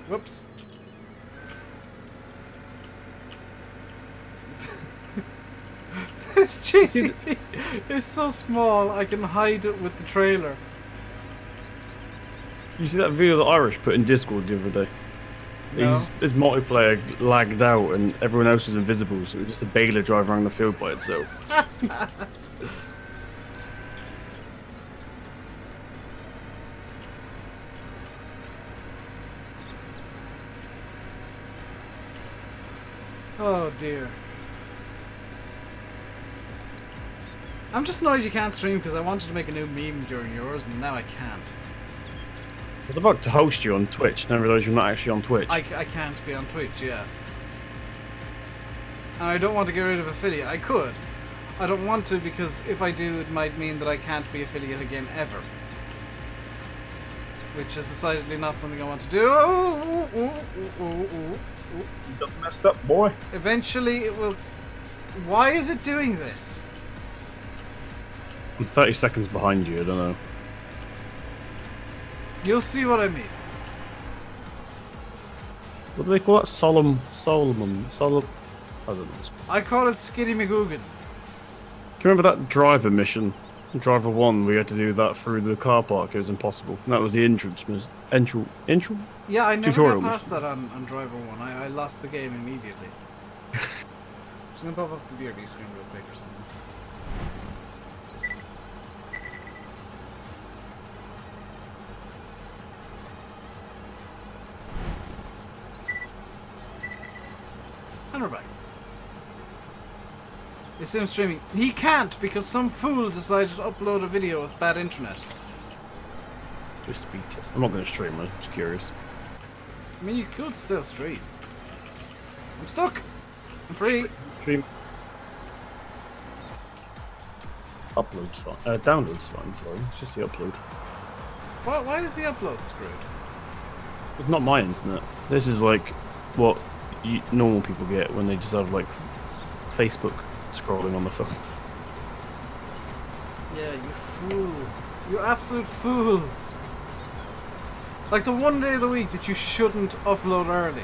Whoops. This JCB is so small I can hide it with the trailer. You see that video that Irish put in Discord the other day? No. His multiplayer lagged out and everyone else was invisible, so it was just a baler driving around the field by itself. Oh dear. I'm just annoyed you can't stream because I wanted to make a new meme during yours and now I can't. I was about to host you on Twitch, then I realised you're not actually on Twitch. I can't be on Twitch, yeah. And I don't want to get rid of affiliate. I could. I don't want to because if I do it might mean that I can't be affiliate again ever. Which is decidedly not something I want to do. You done messed up, boy. Eventually it will... Why is it doing this? I'm 30 seconds behind you, I don't know. You'll see what I mean. What do they call that? Solomon. I don't know. I call it Skitty McGoogan. Do you remember that driver mission? Driver 1, we had to do that through the car park. It was impossible. And that was the entrance. Yeah, I never tutorial got past mission. that on Driver 1. I lost the game immediately. Just gonna pop up the BRB screen real quick or something. And we're back. Is him streaming? He can't because some fool decided to upload a video with bad internet. Let's do a speed test. I'm not going to stream, I'm just curious. I mean, you could still stream. I'm stuck. I'm free. Stream. Upload's fine. Download's fine, sorry. It's just the upload. Why is the upload screwed? It's not my internet. This is like what normal people get when they just have like Facebook scrolling on the phone. Yeah, you fool. You absolute fool. Like the one day of the week that you shouldn't upload early.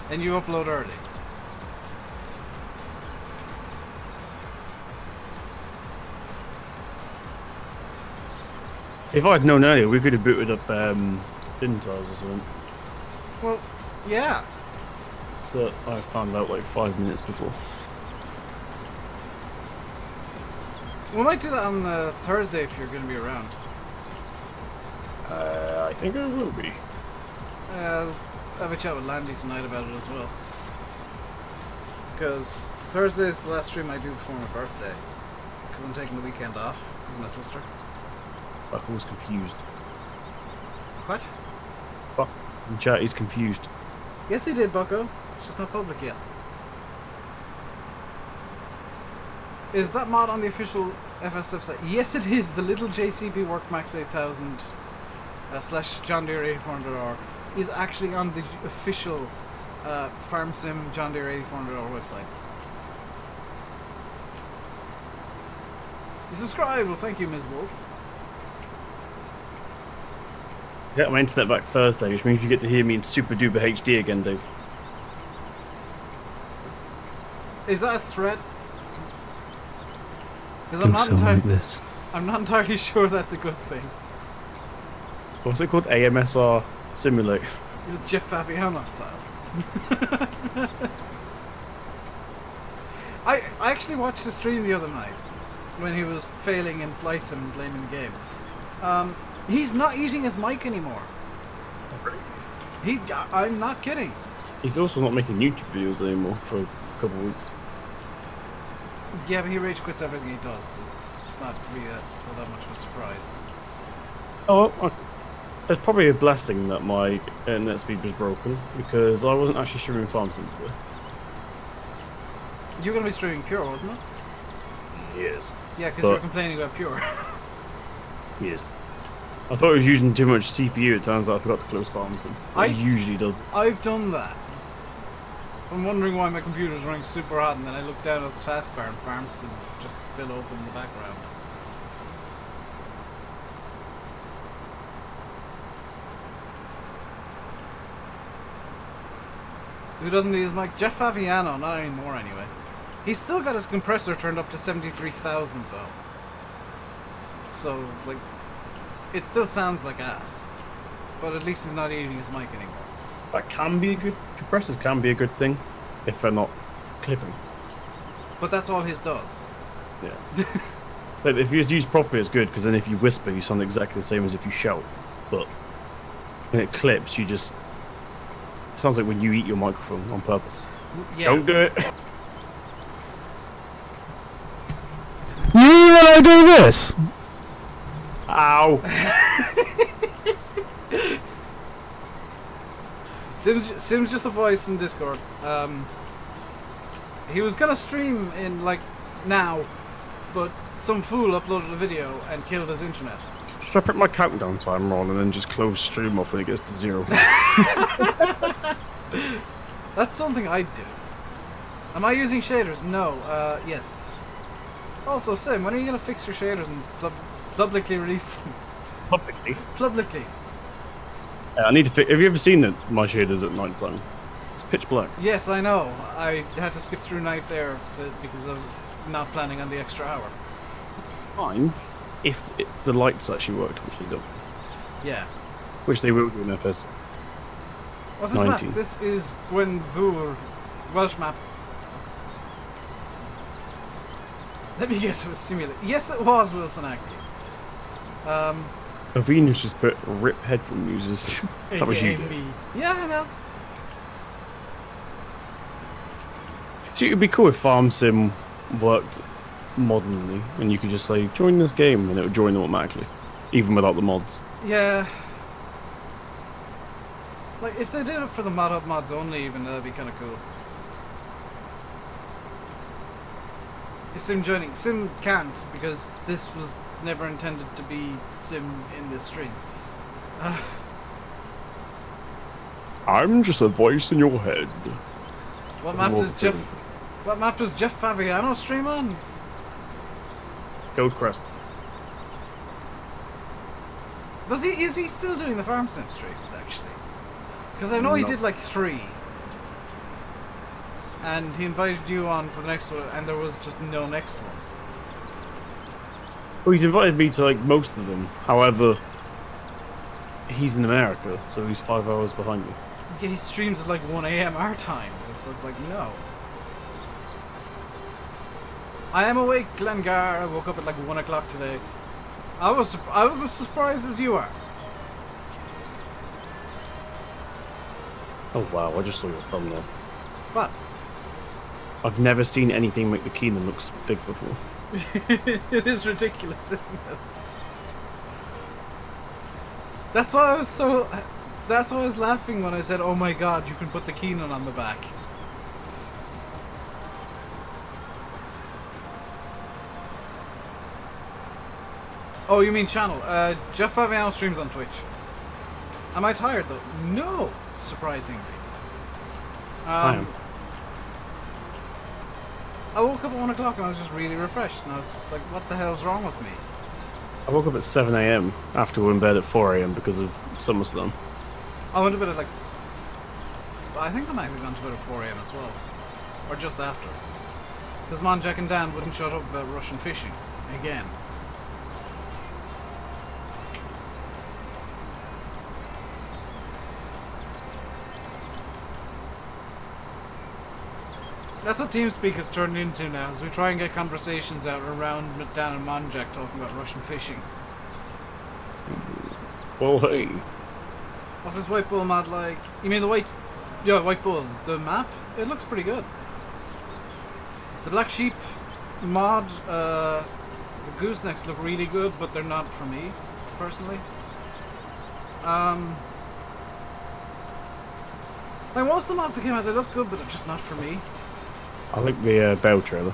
And you upload early. If I'd known earlier, we could have booted up spin tiles or something. Well, yeah. But I found out like 5 minutes before. We might do that on Thursday if you're going to be around. I think I will be. I'll have a chat with Landy tonight about it as well. Because Thursday is the last stream I do before my birthday. Because I'm taking the weekend off because of my sister. Buck was confused. What? Buck in chat, he's confused. Yes, he did, Bucko. It's just not public yet. Is that mod on the official FS website? Yes, it is. The little JCB Workmax 8000 / John Deere 8400R is actually on the official Farm Sim John Deere 8400R website. You subscribe? Well, thank you, Ms. Wolf. I get my internet back Thursday, which means you get to hear me in super duper HD again, Dave. Is that a threat? Because I'm not entirely sure that's a good thing. What's it called? AMSR Simulate. Jeff Fabiano style. I actually watched the stream the other night when he was failing in flights and blaming the game. He's not eating his mic anymore. I'm not kidding. He's also not making YouTube videos anymore for a couple of weeks. Yeah, but he rage quits everything he does, so it's not really that much of a surprise. Oh, well, it's probably a blessing that my internet speed was broken, because I wasn't actually streaming Farm Sim today. You're going to be streaming Pure, wasn't it? Yes. Yeah, because you were complaining about Pure. Yes. I thought it was using too much CPU, it turns out I forgot to close Farm Sim. It usually does. I've done that. I'm wondering why my computer's running super hot, and then I look down at the taskbar and Farm Sim's just still open in the background. Who doesn't need his mic? Jeff Faviano, not anymore anyway. He's still got his compressor turned up to 73,000 though. So, like, it still sounds like ass. But at least he's not eating his mic anymore. That can be a good... Compressors can be a good thing, if they're not clipping. But that's all his does. Yeah. But if it's used properly, it's good, because then if you whisper, you sound exactly the same as if you shout. But when it clips, you just... It sounds like when you eat your microphone on purpose. Yeah. Don't do it! You mean when I do this? Ow! Sim's just a voice in Discord. He was gonna stream in, like, now, but some fool uploaded a video and killed his internet. Should I put my countdown timer on and then just close stream off when it gets to 0? That's something I'd do. Am I using shaders? No. Yes. Also, Sim, when are you gonna fix your shaders and publicly release them? Publicly? Publicly. I need to fix. Have you ever seen my shaders at night time? It's pitch black. Yes, I know. I had to skip through night there because I was not planning on the extra hour. Fine. If the lights actually worked, which they don't. Yeah. Which they will do in FS. What's this 19. map? This is Gwenddwr, Welsh map. Let me guess, it was simulated. Yes, it was Wilson Ackley. Venus just put rip headphone users. That was you. Me. Yeah, I know. See, it'd be cool if Farm Sim worked modernly, and you could just say, join this game, and it would join automatically, even without the mods. Yeah. Like, if they did it for the mod up mods only, even, that'd be kind of cool. Is Sim joining? Sim can't, because this was never intended to be Sim in this stream. I'm just a voice in your head. What map does Jeff Favignano stream on? Goldcrest. Is he still doing the Farm Sim streams, actually? Because I know he did like 3. And he invited you on for the next one, and there was just no next one. Well, he's invited me to like most of them. However, he's in America, so he's 5 hours behind me. Yeah, he streams at like 1 AM our time. So it's like, no. I am awake, Glengar. I woke up at like 1 o'clock today. I was as surprised as you are. Oh wow, I just saw your thumbnail. What? I've never seen anything make the Keenan look so big before. It is ridiculous, isn't it? That's why I was laughing when I said, "Oh my God, you can put the Keenan on the back." Oh, you mean channel? Jeff Favignano streams on Twitch. Am I tired though? No, surprisingly. I am. I woke up at 1 o'clock and I was just really refreshed, and I was like, "What the hell's wrong with me?" I woke up at 7 AM after we were in bed at 4 AM because of SummerSlam. I went to bed at like... I think I might have gone to bed at 4 AM as well. Or just after. Because Mon, Jack and Dan wouldn't shut up about Russian fishing. Again. That's what TeamSpeak has turned into now, as we try and get conversations out around Dan and Monjack talking about Russian fishing. Well, hey. What's this White Bull mod like? You mean the White... Yeah, White Bull. The map? It looks pretty good. The Black Sheep mod, the goosenecks look really good, but they're not for me, personally. Like, most of the mods that came out, they look good, but they're just not for me. I like the Bell trailer.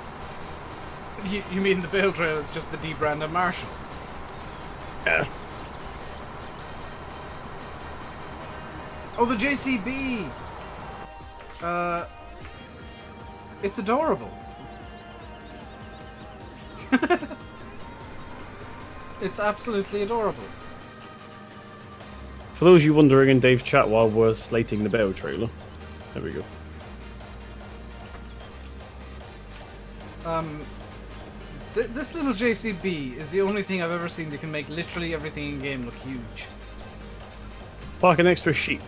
You mean the Bale Trail is just the debranded Marshall? Yeah. Oh, the JCB! It's adorable. It's absolutely adorable. For those of you wondering in Dave's chat while we're slating the Bell trailer, there we go. This little JCB is the only thing I've ever seen that can make literally everything in game look huge. Like an extra sheep.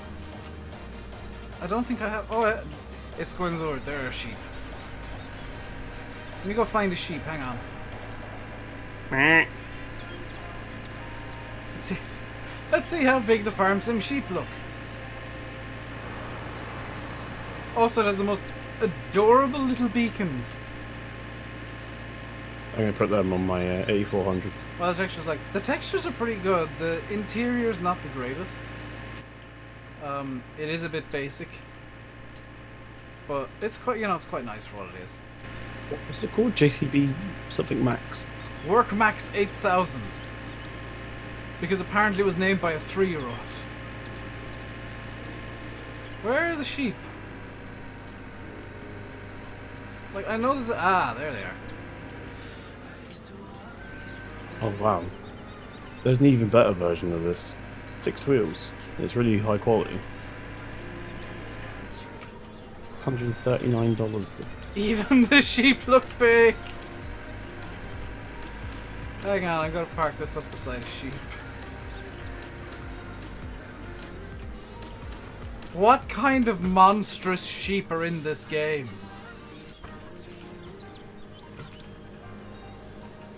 I don't think I have... Oh, it's going lower. There are sheep. Let me go find a sheep. Hang on. Let's see how big the Farm Sim sheep look. Also, it has the most adorable little beacons. I'm going to put them on my 8400. Well, the textures the textures are pretty good. The interior's not the greatest. It is a bit basic, but it's quite, it's quite nice for what it is. What's it called? JCB something Max. Work Max 8000. Because apparently it was named by a 3-year-old. Where are the sheep? Like, I know there's there they are. Oh wow. There's an even better version of this. 6 wheels. It's really high quality. $139. Even the sheep look big. Hang on, I'm gonna park this up beside a sheep. What kind of monstrous sheep are in this game?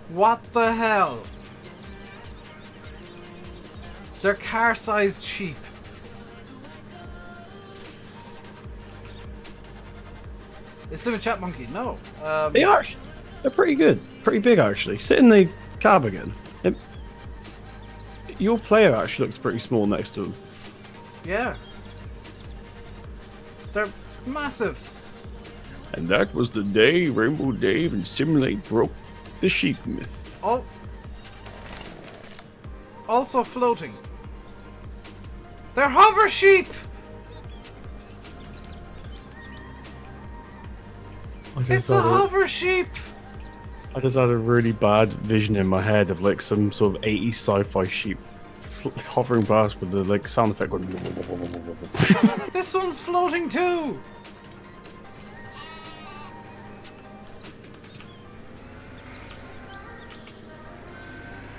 What the hell? They're car-sized sheep. Is it a chat monkey? No. They are. They're pretty good. Pretty big, actually. Sit in the cab again. Your player actually looks pretty small next to him. Yeah. They're massive. And that was the day RainbowDave and Simulate broke the sheep myth. Oh. Also floating. They're hover sheep! It's a hover sheep! I just had a really bad vision in my head of like some sort of 80s sci-fi sheep hovering past with the like sound effect going. This one's floating too!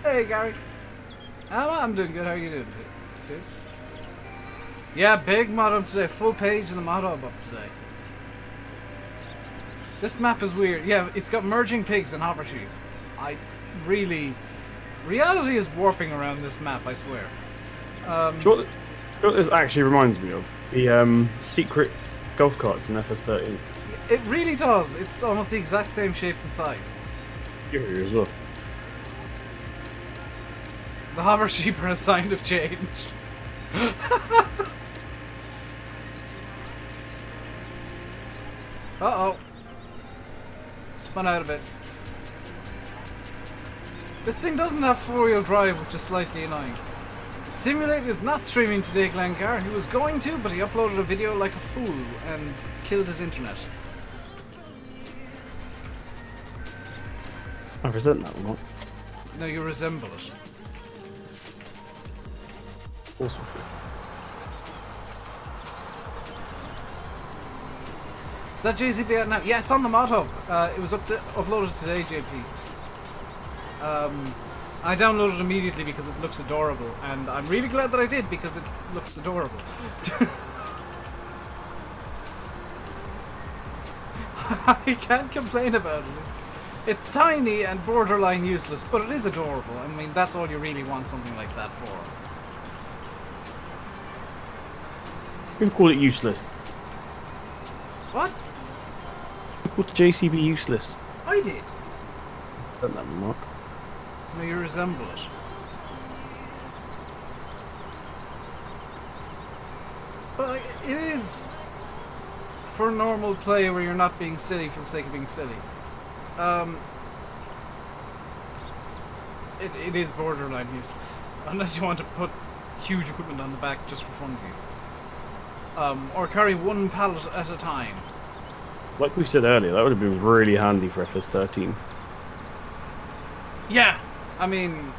Hey Gary. I'm doing good, how are you doing, dude? Yeah, big mod up today, full page of the mod hub up today. This map is weird. Yeah, it's got merging pigs and hover sheep. Reality is warping around this map, I swear. Do you know what this actually reminds me of? The secret golf carts in FS13. It really does. It's almost the exact same shape and size. Here as well. The hover sheep are a sign of change. Uh-oh. Spun out a bit. This thing doesn't have 4-wheel drive, which is slightly annoying. Simulate is not streaming today, Glencar. He was going to, but he uploaded a video like a fool and killed his internet. I resent that one. No, you resemble it. Also true. Is that JCB out now? Yeah, it's on the mod hub. It was uploaded today, JP. I downloaded it immediately because it looks adorable, and I'm really glad that I did because it looks adorable. I can't complain about it. It's tiny and borderline useless, but it is adorable. I mean, that's all you really want something like that for. You call it useless. What? You called the JCB useless. I did. Don't that remark. No, you resemble it. But like, it is for normal play where you're not being silly for the sake of being silly. It is borderline useless. Unless you want to put huge equipment on the back just for funsies. Or carry one pallet at a time. Like we said earlier, that would have been really handy for FS13. Yeah! I mean,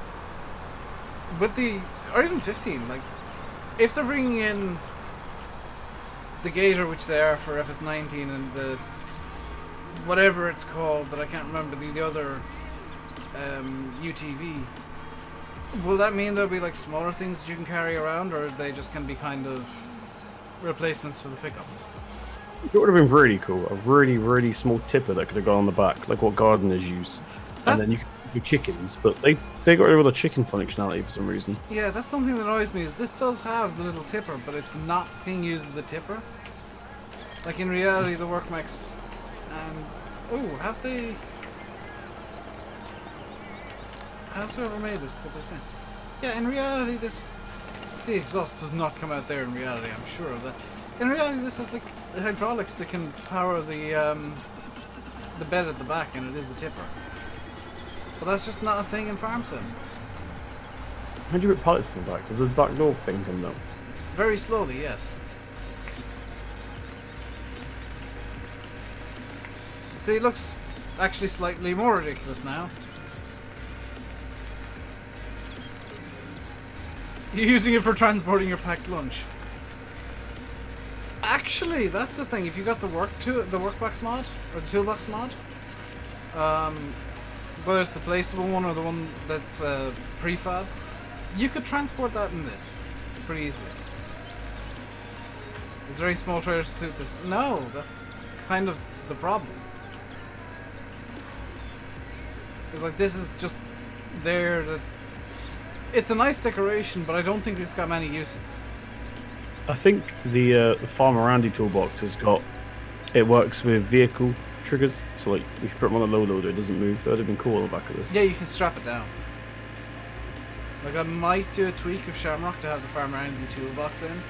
with the, or even 15, like, if they're bringing in the Gator, which they are for FS19, and the, whatever it's called, that I can't remember, the other UTV, will that mean there'll be like smaller things that you can carry around, or they just can be kind of replacements for the pickups? It would have been really cool, a really, really small tipper that could have gone on the back, like what gardeners use. And then you could do chickens, but they got rid of the chicken functionality for some reason. Yeah, that's something that annoys me, is this does have the little tipper, but it's not being used as a tipper. Like in reality, the Workmax and... Oh, have they... Has whoever made this put this in? Yeah, in reality, this... The exhaust does not come out there in reality, I'm sure of that. In reality, this is the hydraulics that can power the bed at the back, and it is the tipper. But that's just not a thing in Farm Sim. How do you put pallets in the back? Does the back door thing come down? Very slowly, yes. See, it looks actually slightly more ridiculous now. You're using it for transporting your packed lunch. Actually, that's the thing. If you got the workbox mod or the toolbox mod, whether it's the placeable one or the one that's prefab, you could transport that in this pretty easily. Is there any small trailers to suit this? No, that's kind of the problem. It's like this is just there. It's a nice decoration, but I don't think it's got many uses. I think the Farmer Randy toolbox has got. It works with vehicle triggers, so like if you put them on a low loader, it doesn't move. That would have been cool on the back of this. Yeah, you can strap it down. Like I might do a tweak of Shamrock to have the Farmer Randy toolbox in.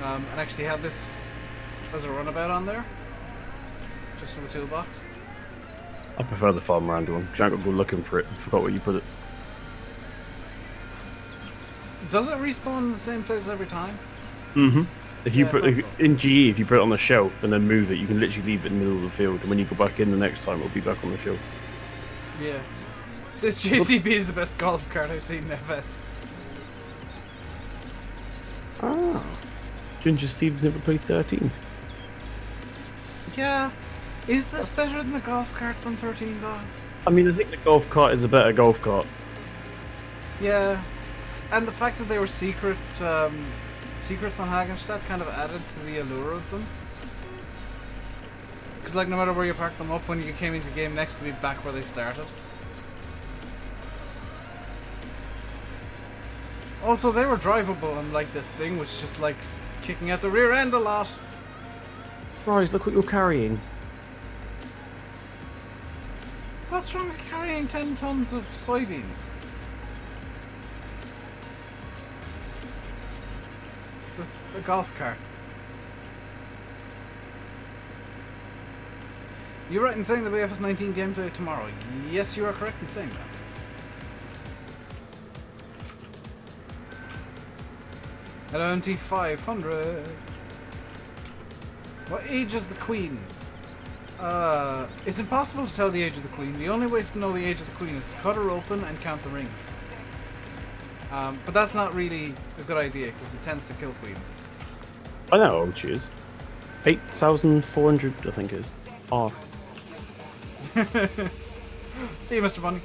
And actually have this as a runabout on there. Just for the toolbox. I prefer the Farmer Randy one. I got to go looking for it. I forgot where you put it. Does it respawn in the same place every time? Mm-hmm. If you in GE, if you put it on the shelf and then move it, you can literally leave it in the middle of the field, and when you go back in the next time, it'll be back on the shelf. Yeah. This JCB is the best golf cart I've seen in FS. Ah. Ginger Steve's never played 13. Yeah. Is this better than the golf carts on 13 though? I mean, I think the golf cart is a better golf cart. Yeah. And the fact that they were secrets on Hagenstadt kind of added to the allure of them. Because like no matter where you parked them up, when you came into the game next to be back where they started. Also, they were drivable, and like this thing was just like kicking out the rear end a lot. Rise, look what you're carrying. What's wrong with carrying 10 tons of soybeans? With a golf cart. You're right in saying the BFS 19 gameplay tomorrow. Yes, you are correct in saying that. LNT 500. What age is the Queen? It's impossible to tell the age of the Queen. The only way to know the age of the Queen is to cut her open and count the rings. But that's not really a good idea because it tends to kill queens. I know how old she is. 8,400, I think it is. Oh. See you, Mr. Bunny.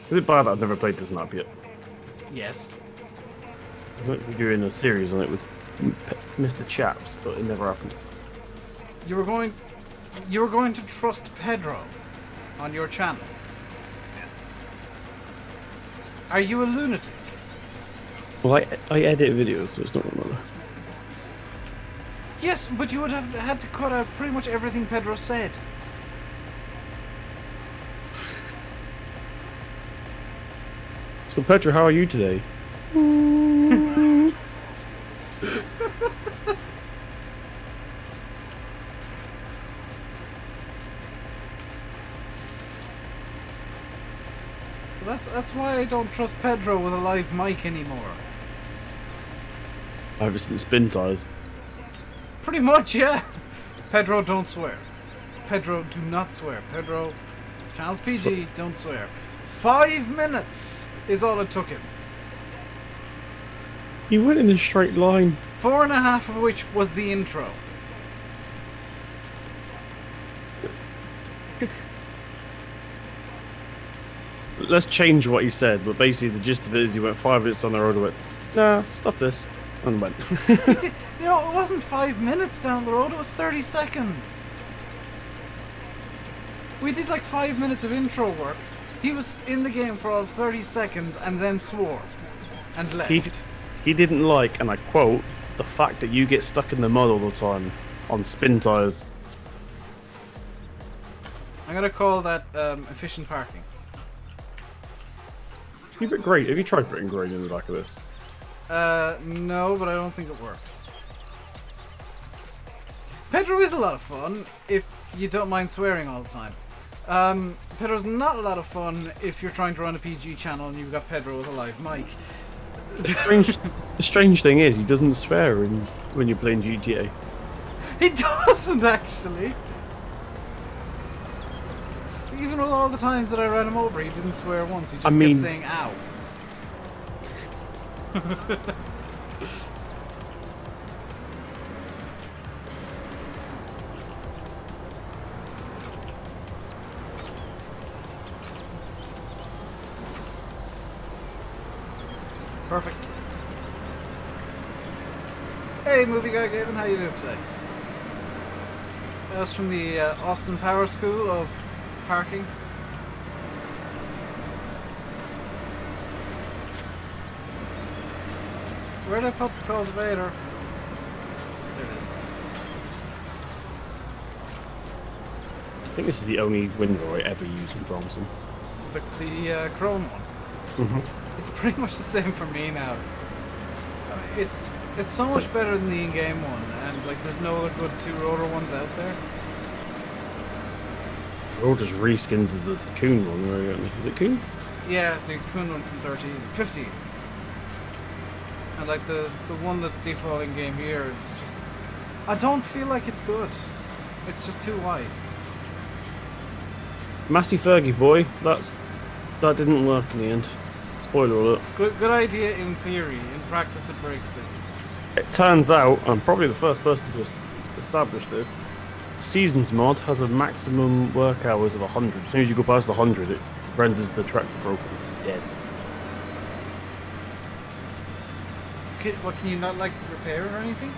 Is it bad that I've never played this map yet? Yes. I thought we were doing a series on it with Mr. Chaps, but it never happened. You were going to trust Pedro on your channel. Are you a lunatic? Well, I edit videos, so it's not another. Yes, but you would have had to cut out pretty much everything Pedro said. So Pedro, how are you today? That's why I don't trust Pedro with a live mic anymore. Ever since spin tires. Pretty much, yeah. Pedro, don't swear. Pedro, do not swear. Pedro, channel's PG, don't swear. 5 minutes is all it took him. He went in a straight line. 4.5 of which was the intro. Let's change what he said, but basically the gist of it is he went 5 minutes on the road and went, nah, stop this, and went. You know, it wasn't 5 minutes down the road, it was 30 seconds. We did like 5 minutes of intro work. He was in the game for all 30 seconds and then swore and left. He didn't like, and I quote, the fact that you get stuck in the mud all the time on spin tires. I'm gonna call that efficient parking. You put grade. Have you tried putting grade in the back of this? No, but I don't think it works. Pedro is a lot of fun if you don't mind swearing all the time. Pedro's not a lot of fun if you're trying to run a PG channel and you've got Pedro with a live mic. The strange thing is, he doesn't swear when you're playing GTA. He doesn't actually. even with all the times that I ran him over, he didn't swear once. He just kept saying "ow." Perfect. Hey, movie guy Gavin, how you doing today? That was from the Austin Power School of Parking. Where did I put the cultivator? There it is. I think this is the only window I ever use in Bronson. The chrome one? Mm-hmm. It's pretty much the same for me now. It's so much better than the in-game one, and like there's no other good two-rotor ones out there. They're all just reskins of the Coon one, right? Is it Coon? Yeah, the Coon one from 15. And like the one that's default in-game here, it's just... I don't feel like it's good. It's just too wide. Massey Fergie boy, that didn't work in the end. Spoiler alert. Good idea in theory. In practice, it breaks things. It turns out, I'm probably the first person to establish this, Seasons mod has a maximum work hours of 100. As soon as you go past 100, it renders the tractor broken. Dead. What, can you not like repair it or anything?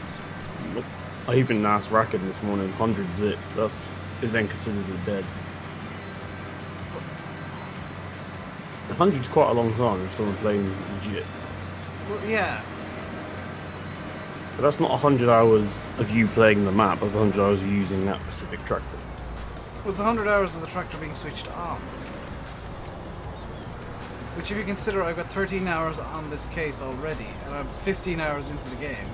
Nope. I even asked Racken this morning, 100's it. It then considers it dead. 100's quite a long time if someone's playing legit. Well, yeah. But that's not 100 hours of you playing the map, that's 100 hours of using that specific tractor. Well, it's 100 hours of the tractor being switched on. Which if you consider I've got 13 hours on this case already, and I'm 15 hours into the game.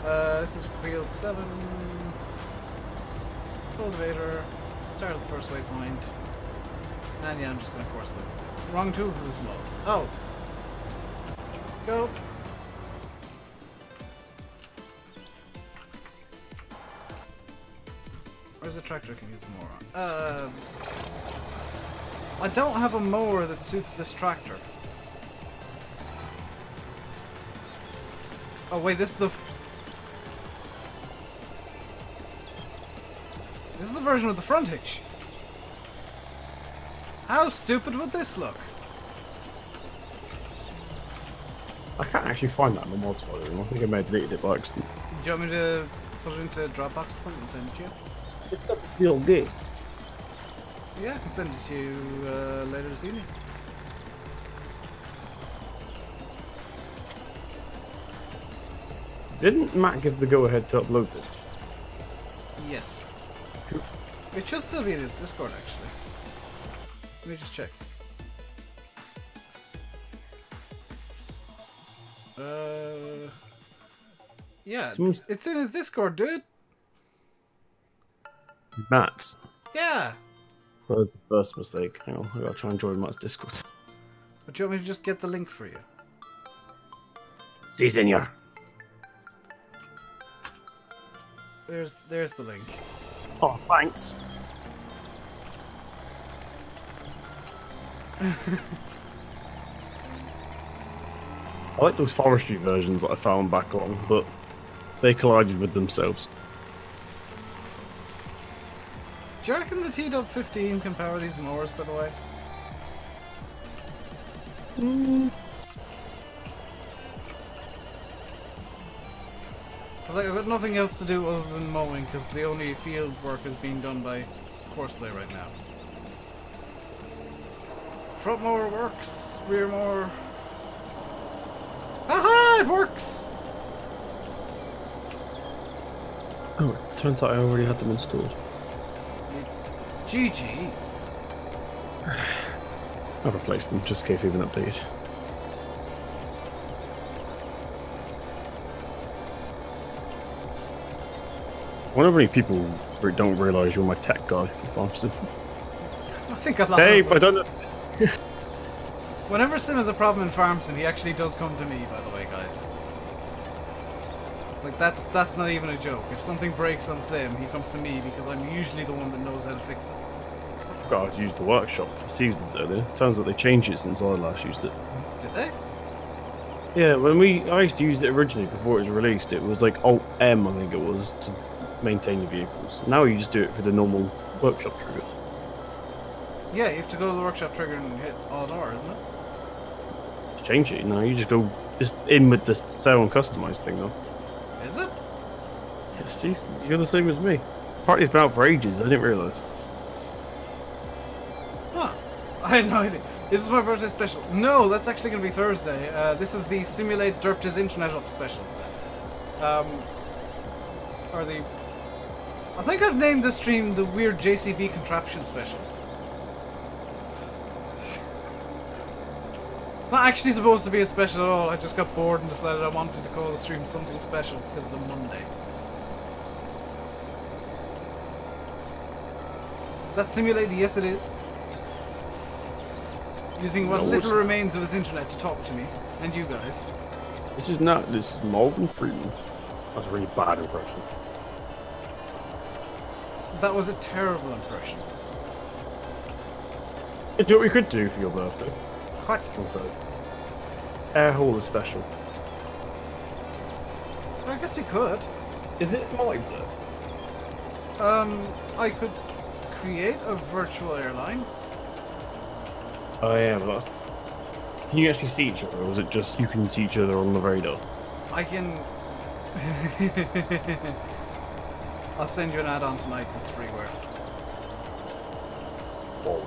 This is field 7. Cultivator. Start of the first waypoint. And yeah, I'm just going to course loop. Wrong tool for this mode. Oh. Go. Where's the tractor I can use the mower on? I don't have a mower that suits this tractor. Oh wait, this is the version with the front hitch. How stupid would this look? I can't actually find that in the mods file anymore. I think I may have deleted it by accident. Do you want me to put it into Dropbox or something and send it to you? It's not real good. Yeah, I can send it to you later this evening. Didn't Matt give the go-ahead to upload this? Yes. It should still be in his Discord, actually. Let me just check. Yeah, it's in his Discord, dude. Matt's? Yeah. That was the first mistake. Hang on, I gotta try and join Matt's Discord. But do you want me to just get the link for you? Si, senor. There's the link. Oh, thanks. I like those forestry versions that I found back on, but they collided with themselves. Do you reckon the TW15 can power these mowers, by the way? Because like, I've got nothing else to do other than mowing, because the only field work is being done by horseplay right now. Front mower works, rear mower... Aha! It works! Oh, it turns out I already had them installed. GG. I've replaced them, just in case they've been updated. I wonder how many people don't realise you're my tech guy for Farm Sim. I think a lot Dave, of them. I don't know. Whenever Sim has a problem in Farm Sim, he actually does come to me, by the way, guys. Like, that's not even a joke. If something breaks on Sim, he comes to me because I'm usually the one that knows how to fix it. forgot to use the workshop for seasons earlier. Turns out they changed it since I last used it. Did they? Yeah, I used to use it originally before it was released. It was like Alt M, I think it was, to maintain your vehicles. Now you just do it for the normal workshop trigger. Yeah, you have to go to the workshop trigger and hit Alt R, isn't it? Just change it. You just go in with the sell and customize thing though. Is it? Yes, see, you're the same as me. Party's been out for ages. I didn't realise. Huh. I had no idea. This is my birthday special. No, that's actually going to be Thursday. This is the Simulate Derped His Internet Up special. I think I've named this stream the Weird JCB Contraption special. It's not actually supposed to be a special at all. I just got bored and decided I wanted to call the stream something special because it's a Monday. Is that simulated? Yes, it is. Using what little remains of his internet to talk to me and you guys. This is Morgan Freeman. That's a really bad impression. That was a terrible impression. You know what we could do for your birthday? What? Air hauler special. I guess you could. Is it my birthday? I could create a virtual airline. Oh yeah, but can you actually see each other, or is it just you can see each other on the radar? I can... I'll send you an add-on tonight that's freeware. Oh.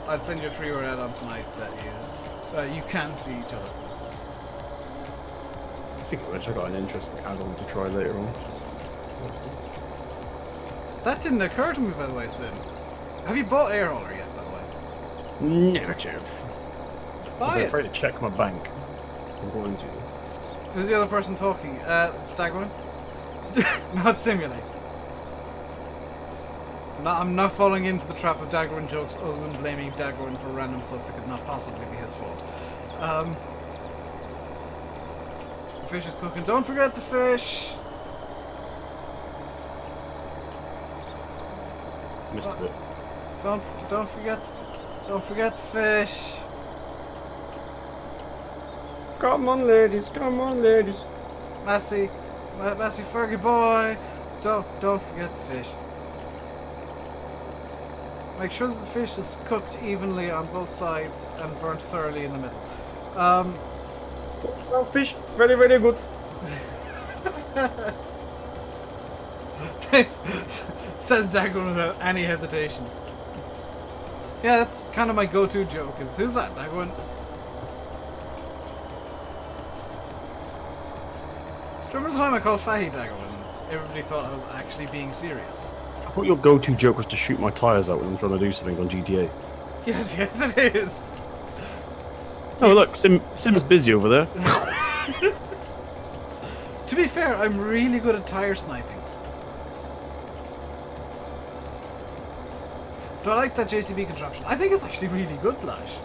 I'd send you a freeware add-on tonight that is... you can see each other. Speaking of which, I got an interesting add-on to try later on. That didn't occur to me, by the way, Sim. Have you bought Airhauler yet, by the way? Negative. Buy I'm it. afraid to check my bank. I'm going to. Who's the other person talking? It's Dagwood? Not Simulate. No, I'm not falling into the trap of Dagwood jokes other than blaming Dagwood for random stuff that could not possibly be his fault. The fish is cooking. Don't forget the fish! Missed a bit. Don't forget the fish. Come on, ladies. Come on, ladies. Massey Fergie boy. Don't forget the fish. Make sure that the fish is cooked evenly on both sides and burnt thoroughly in the middle. Well, fish, very, very good. Says Dagwood without any hesitation. Yeah, that's kind of my go-to joke, is who's that, Dagwood? Do you remember the time I called Fahy Dagwood and everybody thought I was actually being serious? I thought your go-to joke was to shoot my tyres out when I'm trying to do something on GTA. Yes, it is. Oh look, Sim's busy over there. To be fair, I'm really good at tyre sniping. Do I like that JCB contraption? I think it's actually really good, Blash.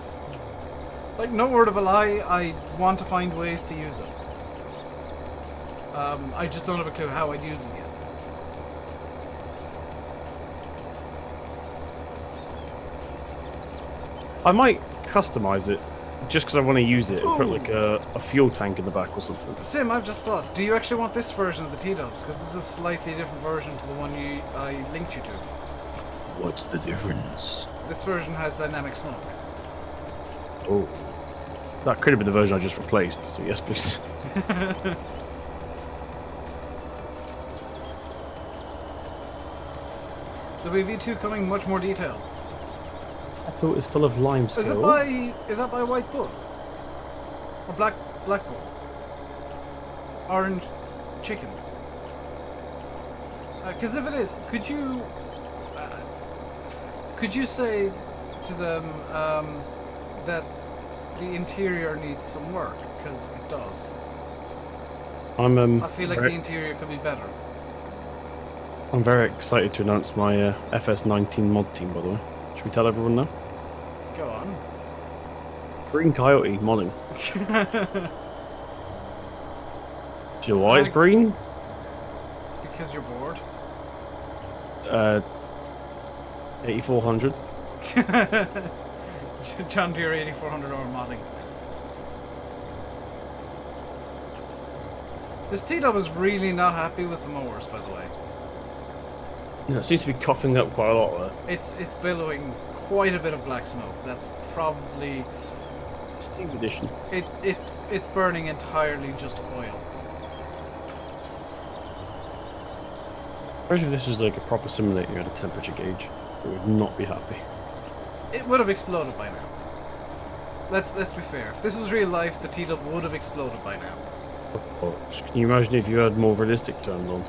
Like, no word of a lie, I want to find ways to use it. I just don't have a clue how I'd use it yet. I might customize it just because I want to use it and put like a fuel tank in the back or something. Sim, I've just thought, do you actually want this version of the T-dubs? Because this is a slightly different version to the one I linked you to. What's the difference? This version has dynamic smoke. Oh. That could have been the version I just replaced, so yes please. The WV2 coming much more detailed. I thought it was full of limestone. Is that by White Bull? Or Black Bull? Orange Chicken? Because if it is, could you say to them that the interior needs some work? Because it does. I feel like the interior could be better. I'm very excited to announce my FS19 mod team, by the way. Should we tell everyone now? Go on. Green Coyote modding. Do you know why it's green? Because you're bored. 8400. John Deere 8400R modding. This T-Dub is really not happy with the mowers, by the way. Yeah, it seems to be coughing up quite a lot there. It's billowing quite a bit of black smoke. That's probably Steam edition. It's burning entirely just oil. Imagine if this was like a proper simulator you had a temperature gauge. It would not be happy. It would have exploded by now. Let's be fair. If this was real life, the T-Dub would have exploded by now. Oh, can you imagine if you had more realistic terms on?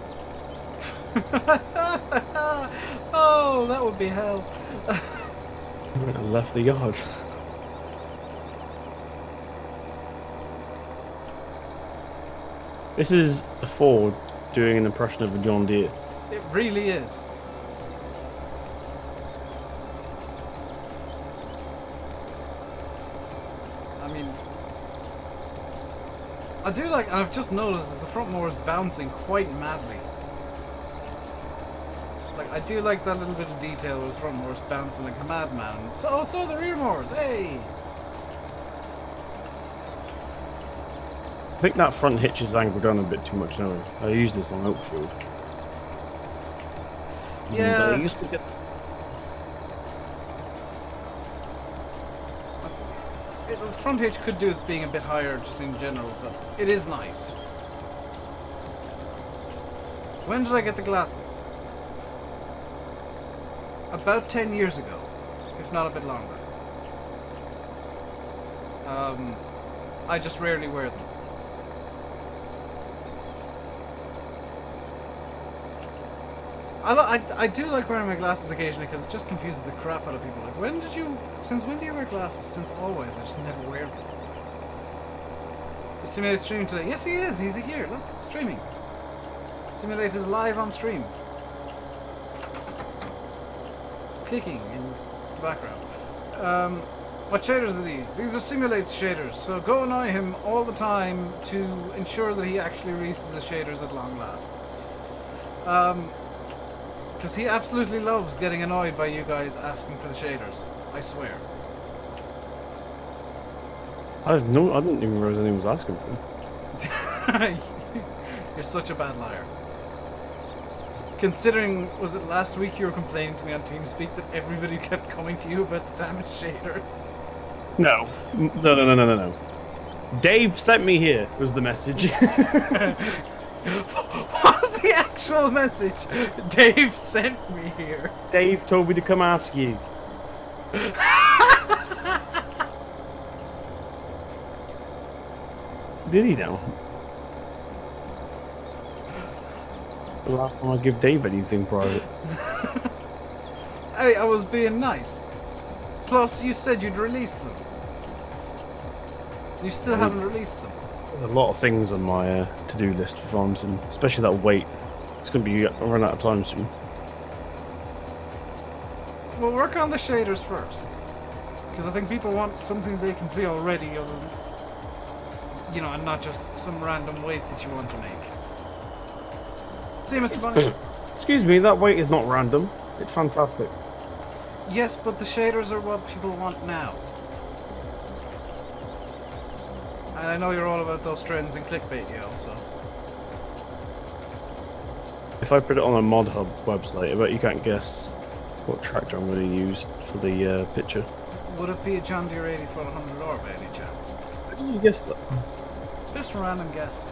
Oh, that would be hell. I left the yard. This is a Ford doing an impression of a John Deere. It really is. I mean, I do like, and I've just noticed is the front mower is bouncing quite madly. Like, I do like that little bit of detail where the front mower is bouncing like a madman. So the rear mowers, hey! I think that front hitch is angled down a bit too much now. I use this on Oakfield. Yeah. I used to get... The front hitch could do with being a bit higher just in general, but it is nice. When did I get the glasses? About 10 years ago, if not a bit longer. I just rarely wear them. I do like wearing my glasses occasionally because it just confuses the crap out of people. Like, since when do you wear glasses? Since always. I just never wear them. Is Simulator streaming today? Yes, he is. He's here. Look, streaming. Simulator is live on stream. Clicking in the background. What shaders are these? These are Simulate's shaders. So go annoy him all the time to ensure that he actually releases the shaders at long last. Because he absolutely loves getting annoyed by you guys asking for the shaders. I swear. I didn't even realize anyone was asking for them. You're such a bad liar. Considering, was it last week you were complaining to me on TeamSpeak that everybody kept coming to you about the damaged shaders? No. No. Dave sent me here was the message. What was the actual message? Dave sent me here. Dave told me to come ask you. Did he now? The last time I give Dave anything private. Hey, I was being nice. Plus, you said you'd release them. You still haven't released them. There's a lot of things on my to-do list for farms, and especially that weight. It's going to be run out of time soon. We'll work on the shaders first. Because I think people want something they can see already, other than, you know, and not just some random weight that you want to make. See, Mr. Bunny? Excuse me, that weight is not random. It's fantastic. Yes, but the shaders are what people want now. And I know you're all about those trends in clickbait, yo, so... If I put it on a Mod Hub website, I bet you can't guess what tractor I'm going to use for the picture. Would it be a John Deere 8400R by any chance? How did you guess that? Just a random guess.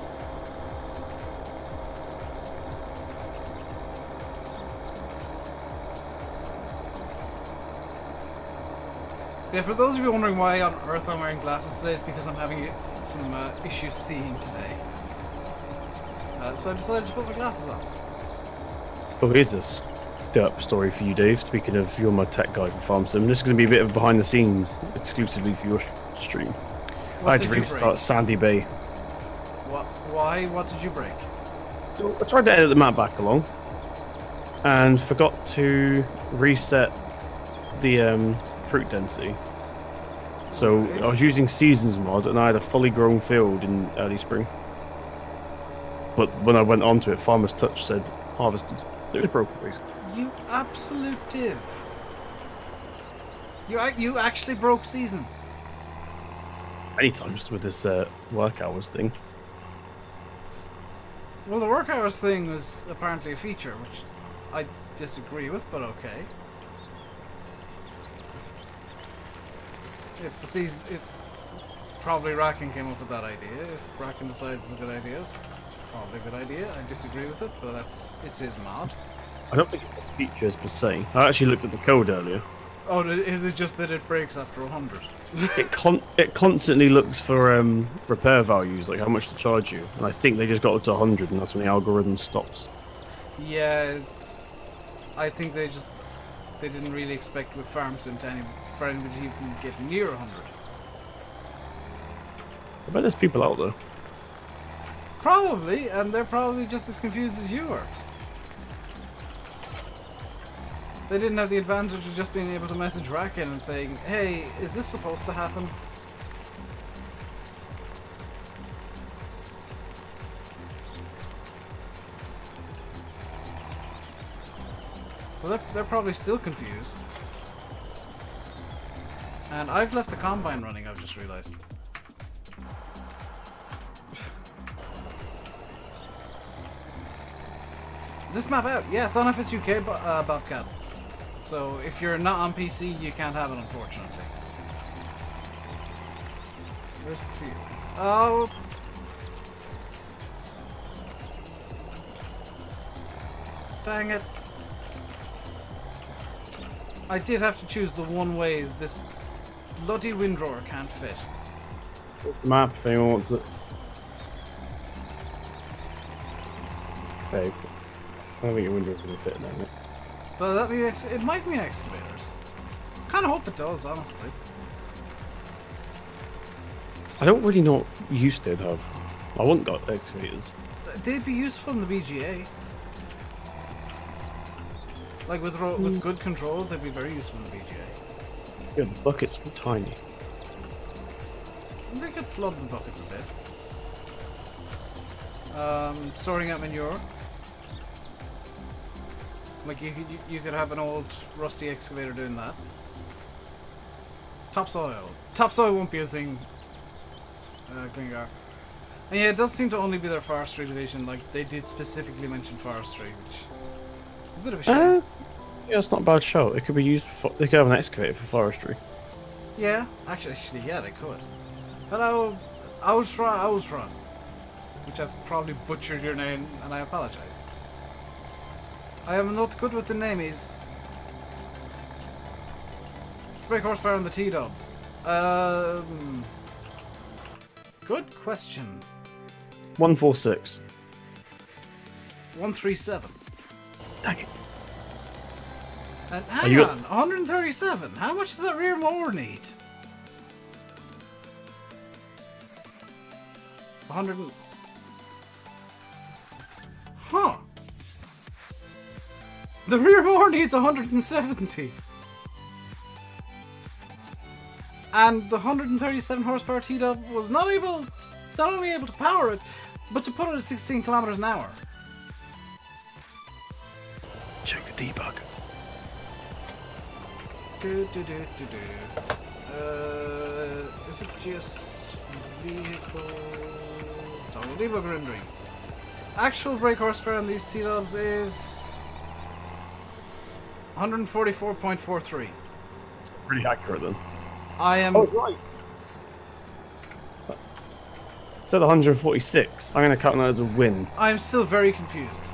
Yeah, for those of you wondering why on earth I'm wearing glasses today, it's because I'm having some issues seeing today. So I decided to put my glasses on. Oh, here's a derp story for you, Dave. Speaking of, you're my tech guy for Farm Sim. This is going to be a bit of behind the scenes, exclusively for your stream. I had to restart Sandy Bay. What? Why? What did you break? So I tried to edit the map back along, and forgot to reset the fruit density. So I was using Seasons mod, and I had a fully grown field in early spring. But when I went onto it, Farmer's Touch said harvested. It was broken, basically. You absolute div. You actually broke seasons. Many times with this work hours thing. Well, the work hours thing was apparently a feature, which I disagree with, but okay. If probably Racken came up with that idea. If Racken decides it's a good idea, it's probably a good idea. I disagree with it, but it's his mod. I don't think it's a feature per se. I actually looked at the code earlier. Oh, is it just that it breaks after 100? It constantly looks for repair values, like how much to charge you, and I think they just got up to 100, and that's when the algorithm stops. Yeah, I think they didn't really expect with farm sim for anybody who can get near 100. I bet there's people out there. Probably, and they're probably just as confused as you are. They didn't have the advantage of just being able to message Racken and saying, hey, is this supposed to happen? So they're probably still confused. And I've left the combine running, I've just realised. Is this map out? Yeah, it's on FSUK Bobcat. So if you're not on PC, you can't have it, unfortunately. Where's the field? Oh! Dang it. I did have to choose the one way this bloody Gwenddwr can't fit. Map, if anyone wants it. Okay. I don't think your Gwenddwr's going to fit in it. But that means it might mean excavators. Kind of hope it does, honestly. I don't really know what use they'd have. I want got excavators. They'd be useful in the BGA. Like with good controls, they'd be very useful in the BGA. Yeah, the buckets were tiny. And they could flood the buckets a bit. Sorting out manure. Like you could have an old rusty excavator doing that. Topsoil. Topsoil won't be a thing. Glengar. And yeah, it does seem to only be their forestry division. Like they did specifically mention forestry, which is a bit of a shame. Yeah, it's not a bad shout. It could be used for. They could have an excavator for forestry. Yeah, actually, yeah, they could. Hello, Ausra, which I've probably butchered your name, and I apologize. I am not good with the names. Spec horsepower on the T-dub. Good question. 146. 137. Dang it. And hang on, 137. How much does that rear mower need? 100. Huh. The rear mower needs 170. And the 137 horsepower T-dub was not only able to power it, but to put it at 16 kilometers an hour. Check the debug. Is it just vehicle? Toggle debug rendering. Actual brake horsepower on these T-dubs is 144.43. Pretty accurate then. I am. Oh, right. It said 146. I'm going to count that as a win. I am still very confused.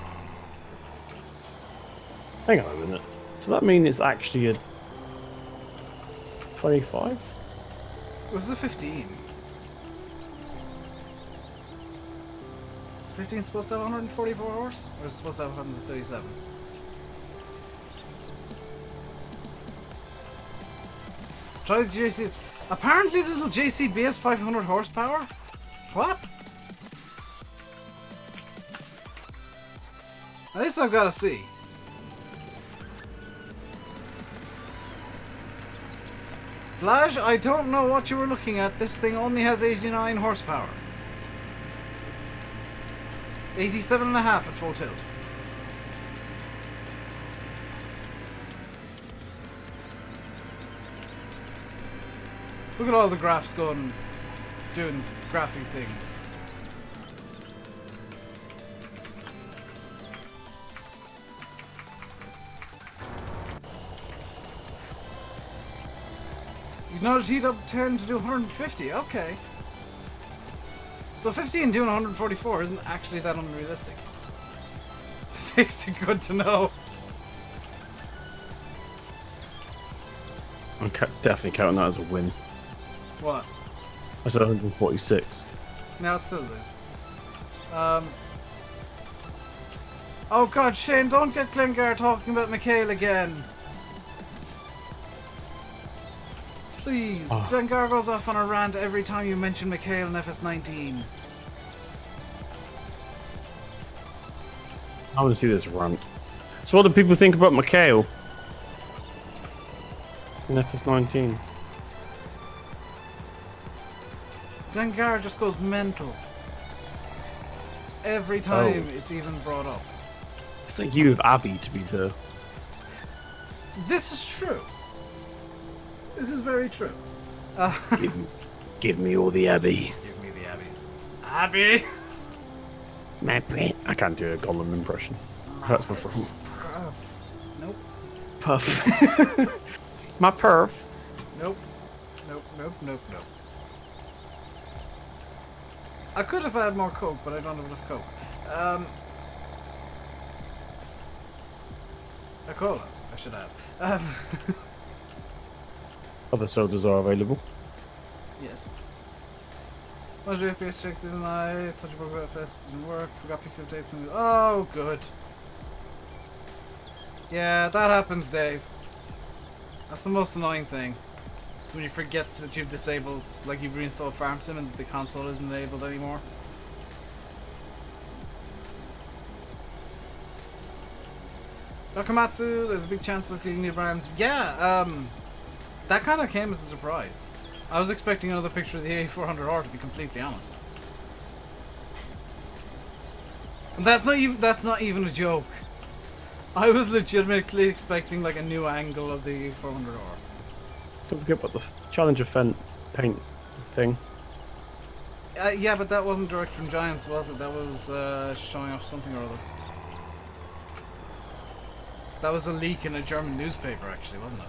Hang on a minute. Does that mean it's actually a 25? Was it 15? Is 15 supposed to have 144 horse? Or is it supposed to have 137? Try the JCB. Apparently the little JCB has 500 horsepower? What? At least I've got to see. Blaj, I don't know what you were looking at. This thing only has 89 horsepower. 87.5 at full tilt. Look at all the graphs going, doing graphy things. You know, heat up 10 to do 150. Okay. So 15 doing 144 isn't actually that unrealistic. Fixed it, good to know. I'm definitely counting that as a win. What? I said 146. Now it still is. Oh god, Shane, don't get Glengar talking about Mikhail again. Please, Glengar goes off on a rant every time you mention Mikhail in FS19. I want to see this rant. So what do people think about Mikhail in FS19? Glengar just goes mental. Every time it's even brought up. It's like you with Abby, to be fair. This is true. This is very true. Give me all the Abby. Give me the Abbies. Abby! My print. I can't do a Gollum impression. Hurts my throat. Nope. Puff. My perf. Nope. Nope, nope, nope, nope. I could have had more coke, but I don't have enough coke. A cola, I should have. Other sodas are available. Yes. What did FPS restricted and I touch about FS didn't work, forgot PC updates and oh good. Yeah, that happens, Dave. That's the most annoying thing. It's when you forget that you've disabled, like you've reinstalled Farm Sim and the console isn't enabled anymore. Nakamatsu, there's a big chance of us getting new brands. Yeah, that kind of came as a surprise. I was expecting another picture of the A400R, to be completely honest. And that's not even a joke. I was legitimately expecting like a new angle of the A400R. Don't forget about the Challenger paint thing. Yeah, but that wasn't direct from Giants, was it? That was showing off something or other. That was a leak in a German newspaper, actually, wasn't it?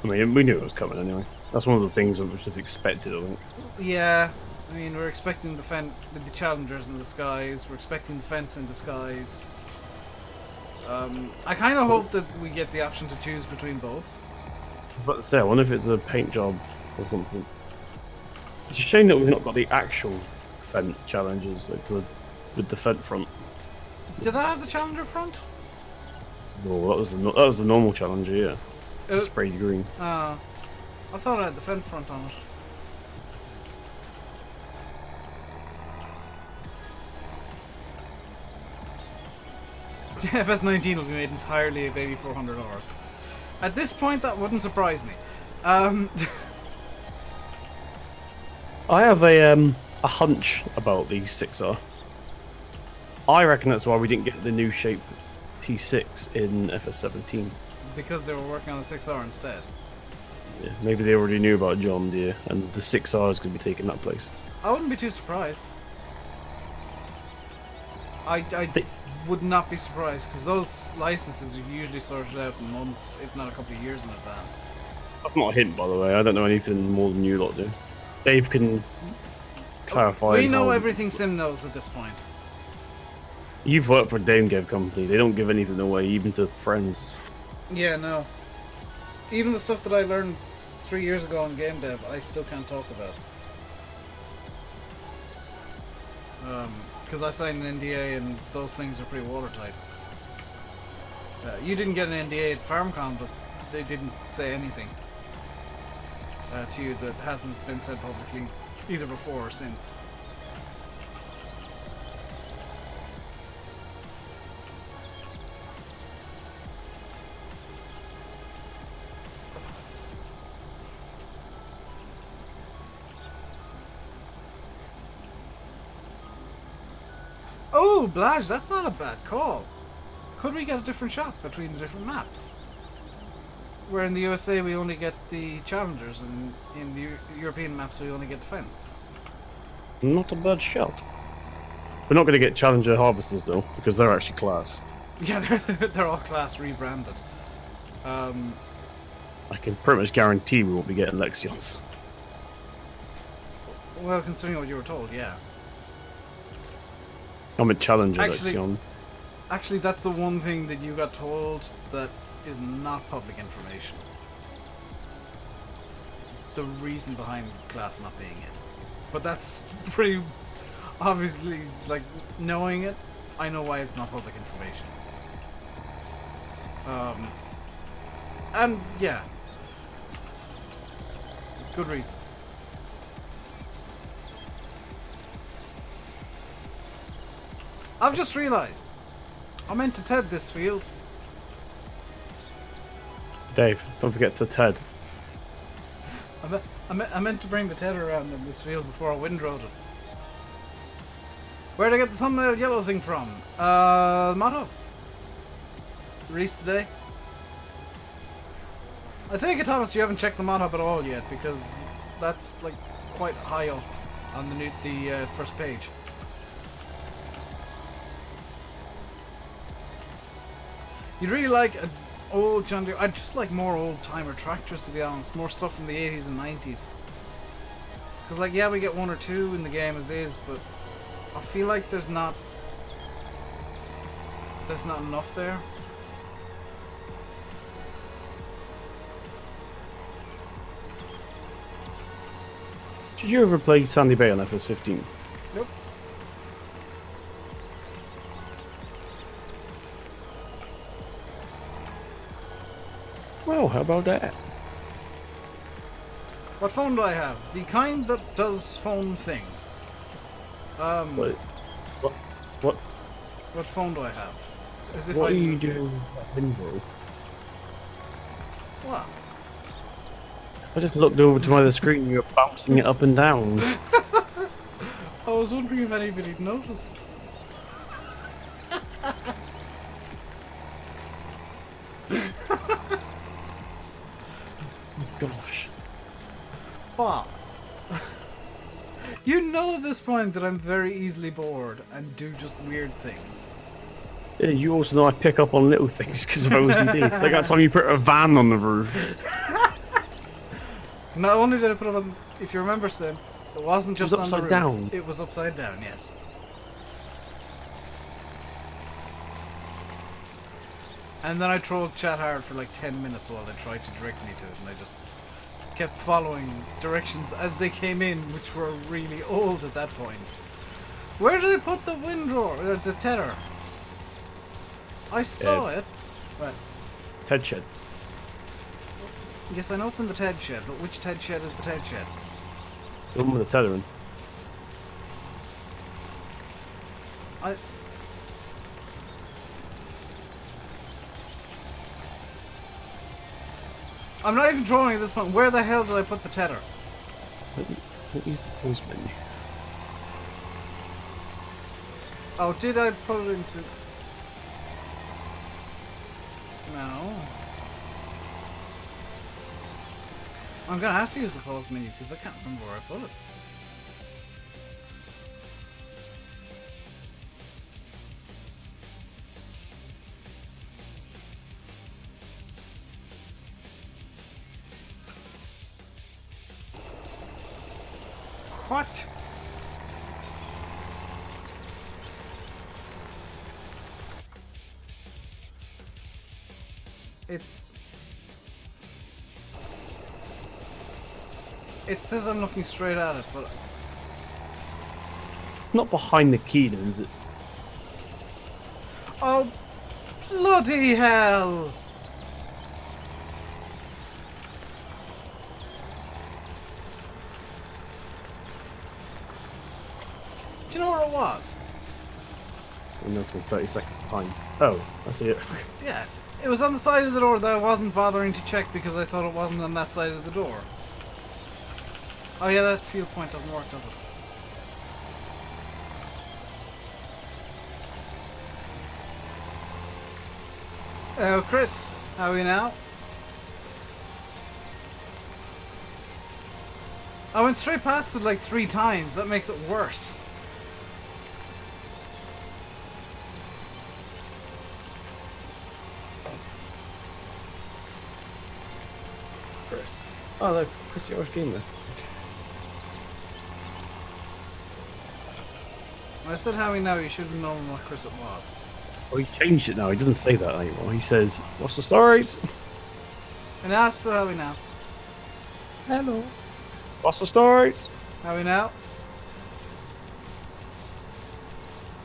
I mean, we knew it was coming anyway. That's one of the things that was just expected, I think. Yeah, I mean, we're expecting the Challengers in the skies. We're expecting the Fence in disguise. I kind of hope that we get the option to choose between both. I was about to say, I wonder if it's a paint job or something. It's a shame that we've not got the actual Fent Challengers, like with the Fent front. Did that have the Challenger front? Oh, that was the normal Challenger, yeah. Just sprayed green. I thought I had the Fent front on it. FS19 will be made entirely of 8400 hours. At this point, that wouldn't surprise me. I have a hunch about the 6R. I reckon that's why we didn't get the new shape T6 in FS17. Because they were working on the 6R instead. Yeah, maybe they already knew about John Deere, and the 6R is going to be taking that place. I wouldn't be too surprised. I would not be surprised, because those licenses are usually sorted out in months, if not a couple of years in advance. That's not a hint, by the way. I don't know anything more than you lot do. Dave can clarify. We know everything Sim knows at this point. You've worked for a Dame Dev company. They don't give anything away, even to friends. Yeah, no. Even the stuff that I learned 3 years ago on game dev, I still can't talk about. Because I signed an NDA and those things are pretty watertight. You didn't get an NDA at FarmCon, but they didn't say anything to you that hasn't been said publicly either before or since. Oh, Blaj, that's not a bad call. Could we get a different shot between the different maps? where in the USA we only get the challengers, and in the European maps we only get defense. Not a bad shout. We're not going to get Challenger Harvesters though, because they're actually class. Yeah, they're all class rebranded. I can pretty much guarantee we won't be getting Lexions. Well, considering what you were told, yeah. I'm a Challenger Lexion. Actually, that's the one thing that you got told that is not public information. The reason behind class not being it. But that's pretty obviously, like, knowing it, I know why it's not public information. And yeah, good reasons. I've just realised I meant to TED this field. Dave, don't forget to TED. I meant to bring the TED around in this field before I windrowed it. Where'd I get the thumbnail yellow thing from? Motto. Released today. I take it, Thomas, you haven't checked the mod hub at all yet, because that's like quite high up on the first page. You'd really like an old John Deere. I'd just like more old-timer tractors, to be honest. More stuff from the 80s and 90s. Because, like, yeah, we get one or two in the game as is, but I feel like there's not enough there. Did you ever play Sandy Bay on FS15? Nope. Well, how about that? What phone do I have? The kind that does phone things. What? What phone do I have? As if What are you doing at window? What? I just looked over to my other screen and you were bouncing it up and down. I was wondering if anybody'd noticed. Gosh. What? You know at this point that I'm very easily bored and do just weird things. Yeah, you also know I pick up on little things because of OCD. Like that time you put a van on the roof. Not only did I put it on, if you remember, Sim, it wasn't just on the roof. Down. It was upside down, yes. And then I trolled chat hard for like 10 minutes while they tried to direct me to it, and I just kept following directions as they came in, which were really old at that point. Where did I put the windrow, or the tether? I saw it. What? Ted shed. Yes, I know it's in the TED shed, but which TED shed is the TED shed? The one with the tethering. I'm not even drawing at this point. Where the hell did I put the tether? Let me use the pause menu. Oh, did I put it into... No. I'm gonna have to use the pause menu because I can't remember where I put it. What? It says I'm looking straight at it, but It's not behind the key, then, is it? oh, bloody hell! Do you know where it was? I know it's in 30 seconds behind. Oh, I see it. Yeah, it was on the side of the door that I wasn't bothering to check because I thought it wasn't on that side of the door. Oh yeah, that field point doesn't work, does it? Oh, Chris, how are you now? I went straight past it like 3 times. That makes it worse. Chris. Oh, look, Chris, you're streamer. When I said Howie now, you should have known what Chris it was. Oh, he changed it now. He doesn't say that anymore. He says, "What's the stories?" And ask so Howie now. Hello. What's the stories? Howie now.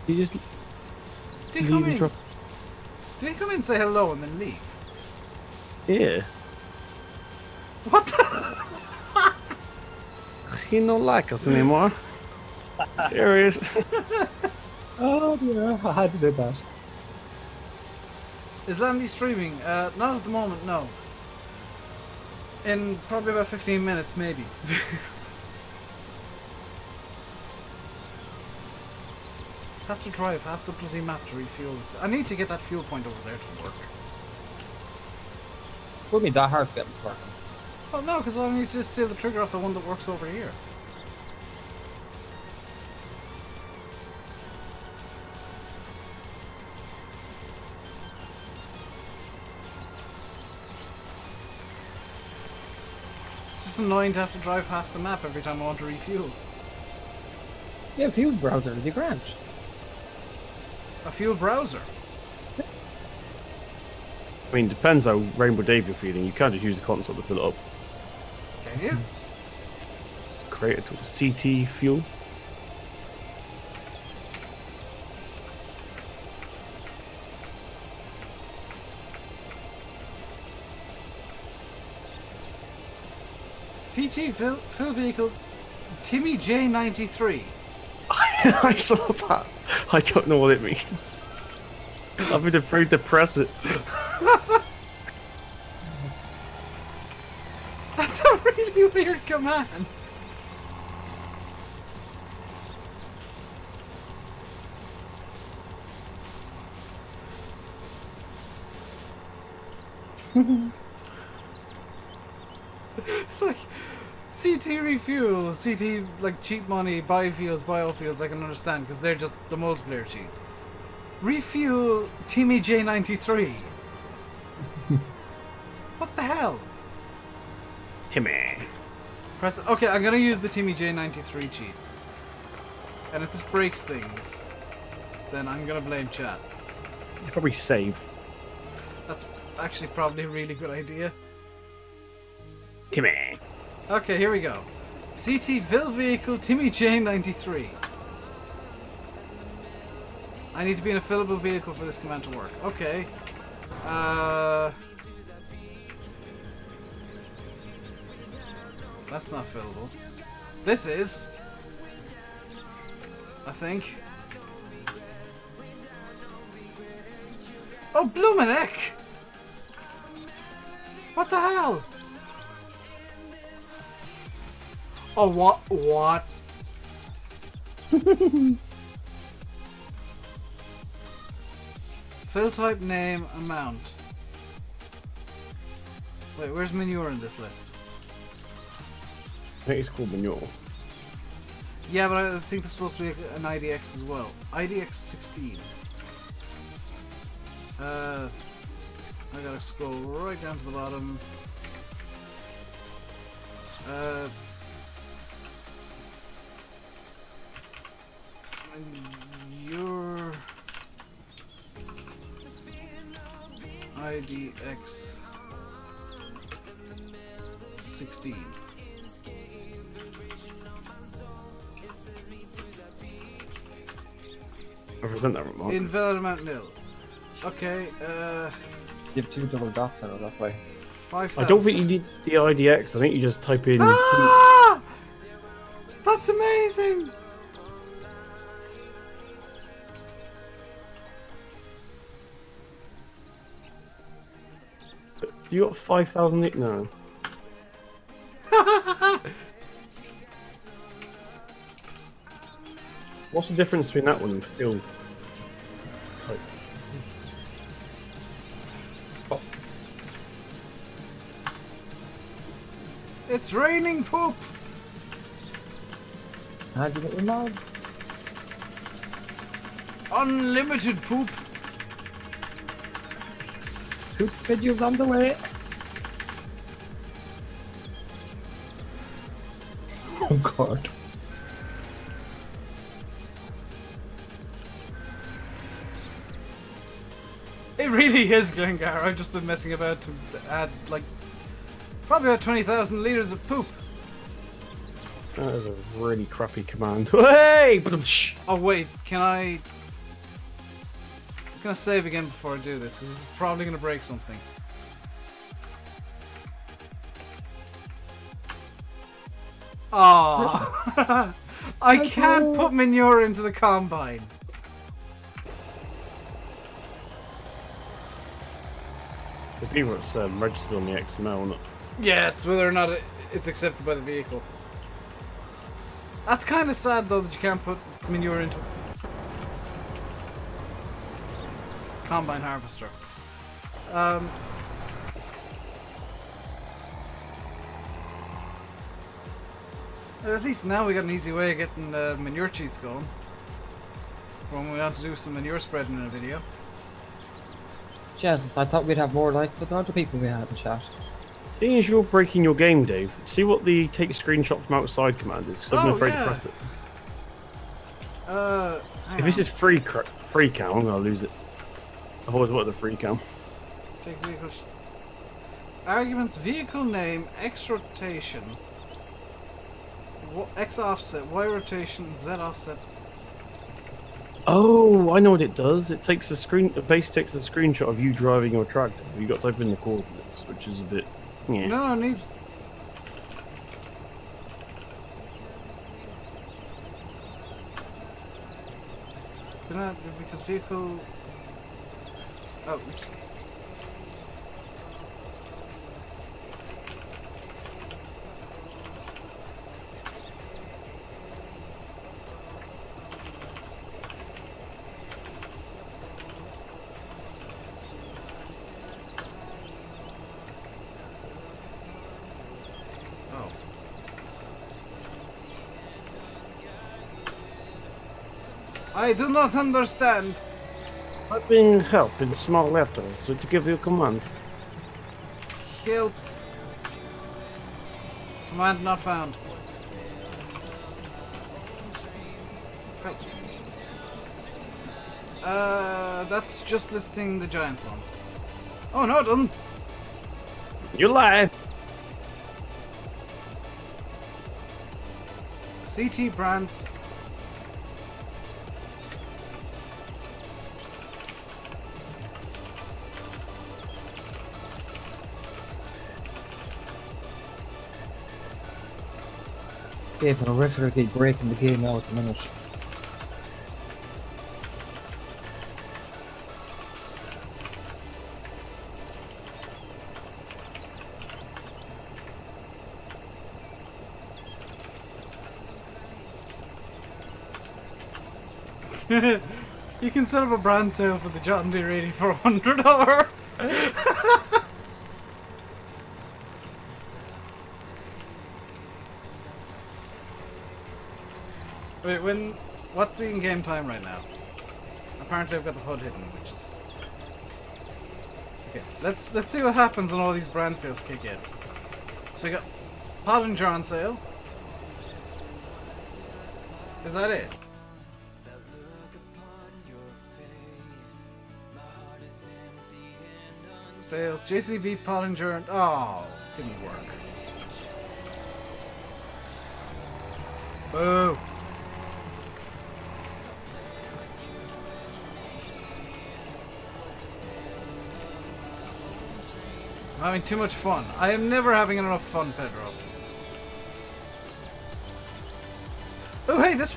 You just Did he come in? Did he come in and say hello and then leave? Yeah. What the? He don't like us anymore. There he is. Oh dear, I had to do that. Is Landy streaming? Not at the moment, no. In probably about 15 minutes, maybe. Have to drive half the bloody map to refuel this. I need to get that fuel point over there to work. Would be that hard to get working. Oh no, because I need to steal the trigger off the one that works over here. It's just annoying to have to drive half the map every time I want to refuel. Yeah, fuel browser would be grand. A fuel browser? I mean, depends how RainbowDave you're feeling. You can't just use the console to fill it up. Can you? Create a tool. CT fuel. CT fill vehicle Timmy J93. I saw that. I don't know what it means. I've been afraid to press it. That's a really weird command. Like CT refuel, CT like cheap money, biofuels, biofuels I can understand because they're just the multiplayer cheats. Refuel Timmy J93. What the hell? Timmy. Press. Okay, I'm gonna use the Timmy J93 cheat. And if this breaks things, then I'm gonna blame chat. You probably save. That's actually probably a really good idea. Timmy. Okay, here we go. CT Vil Vehicle Timmy J93. I need to be in a fillable vehicle for this command to work. Okay. That's not fillable. This is. I think. Oh, bloomin' heck! What the hell? Oh, what? What? Fill type, name, amount. Wait, where's manure in this list? I think it's called manure. Yeah, but I think there's supposed to be an IDX as well. IDX 16. I gotta scroll right down to the bottom. Your IDX 16. Represent that remark. Invalid amount nil. Okay, You have 2 double dots in it that way. 5,000. I don't think you need the IDX. I think you just type in. Ah! That's amazing! You got 5,000. No. What's the difference between that one and still type? Oh. It's raining poop! How'd you get your mod? Unlimited poop. Poop videos on the way. Oh god. It really is, Glengar. I've just been messing about to add, like, probably about 20,000 litres of poop. That is a really crappy command. Hey! Oh wait, can I save again before I do this? 'Cause this is probably going to break something. Oh, I can't put manure into the combine. The people it's registered on the XML, isn't it? Yeah, it's whether or not it's accepted by the vehicle. That's kind of sad though that you can't put manure into combine harvester. At least now we got an easy way of getting manure cheats going. When we want to do some manure spreading in a video. Jesus, I thought we'd have more likes with the other people we had in chat. Seeing as you're breaking your game, Dave, see what the take screenshot from outside command is, because I've been afraid to press it. If this is free cam, I'm gonna lose it. I've always wanted the free cam. Take vehicle. Arguments: vehicle name, X rotation, X offset, Y rotation, Z offset. Oh, I know what it does. It takes a base takes a screenshot of you driving your tractor. You got to type in the coordinates, which is a bit. Yeah. No, it needs. Because vehicle. Oh, oops. I do not understand. Type in help in small letters to give you a command. Help. Command not found. Help. That's just listing the Giants ones. Oh no, it doesn't. You lie. CT brands. Dave, I'm horrifically breaking the game now at the minute. You can set up a brand sale for the John Deere 80 for $100. Wait, what's the in-game time right now? Apparently I've got the HUD hidden, which is... Okay, let's see what happens when all these brand sales kick in. So we got Pottinger on sale. Is that it? Sales, JCB, Pottinger, oh, didn't work. Boo! I'm having too much fun. I am never having enough fun, Pedro. Oh hey, this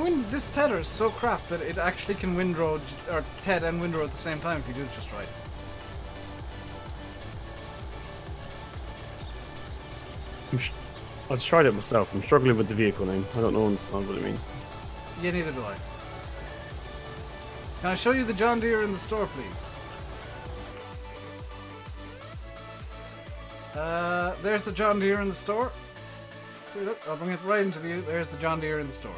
tether is so crap that it actually can windrow, or Ted and windrow at the same time if you do it just right. I've tried it myself. I'm struggling with the vehicle name. I don't understand what it means. Yeah, neither do I. Can I show you the John Deere in the store, please? There's the John Deere in the store. See, look, I'll bring it right into view. There's the John Deere in the store.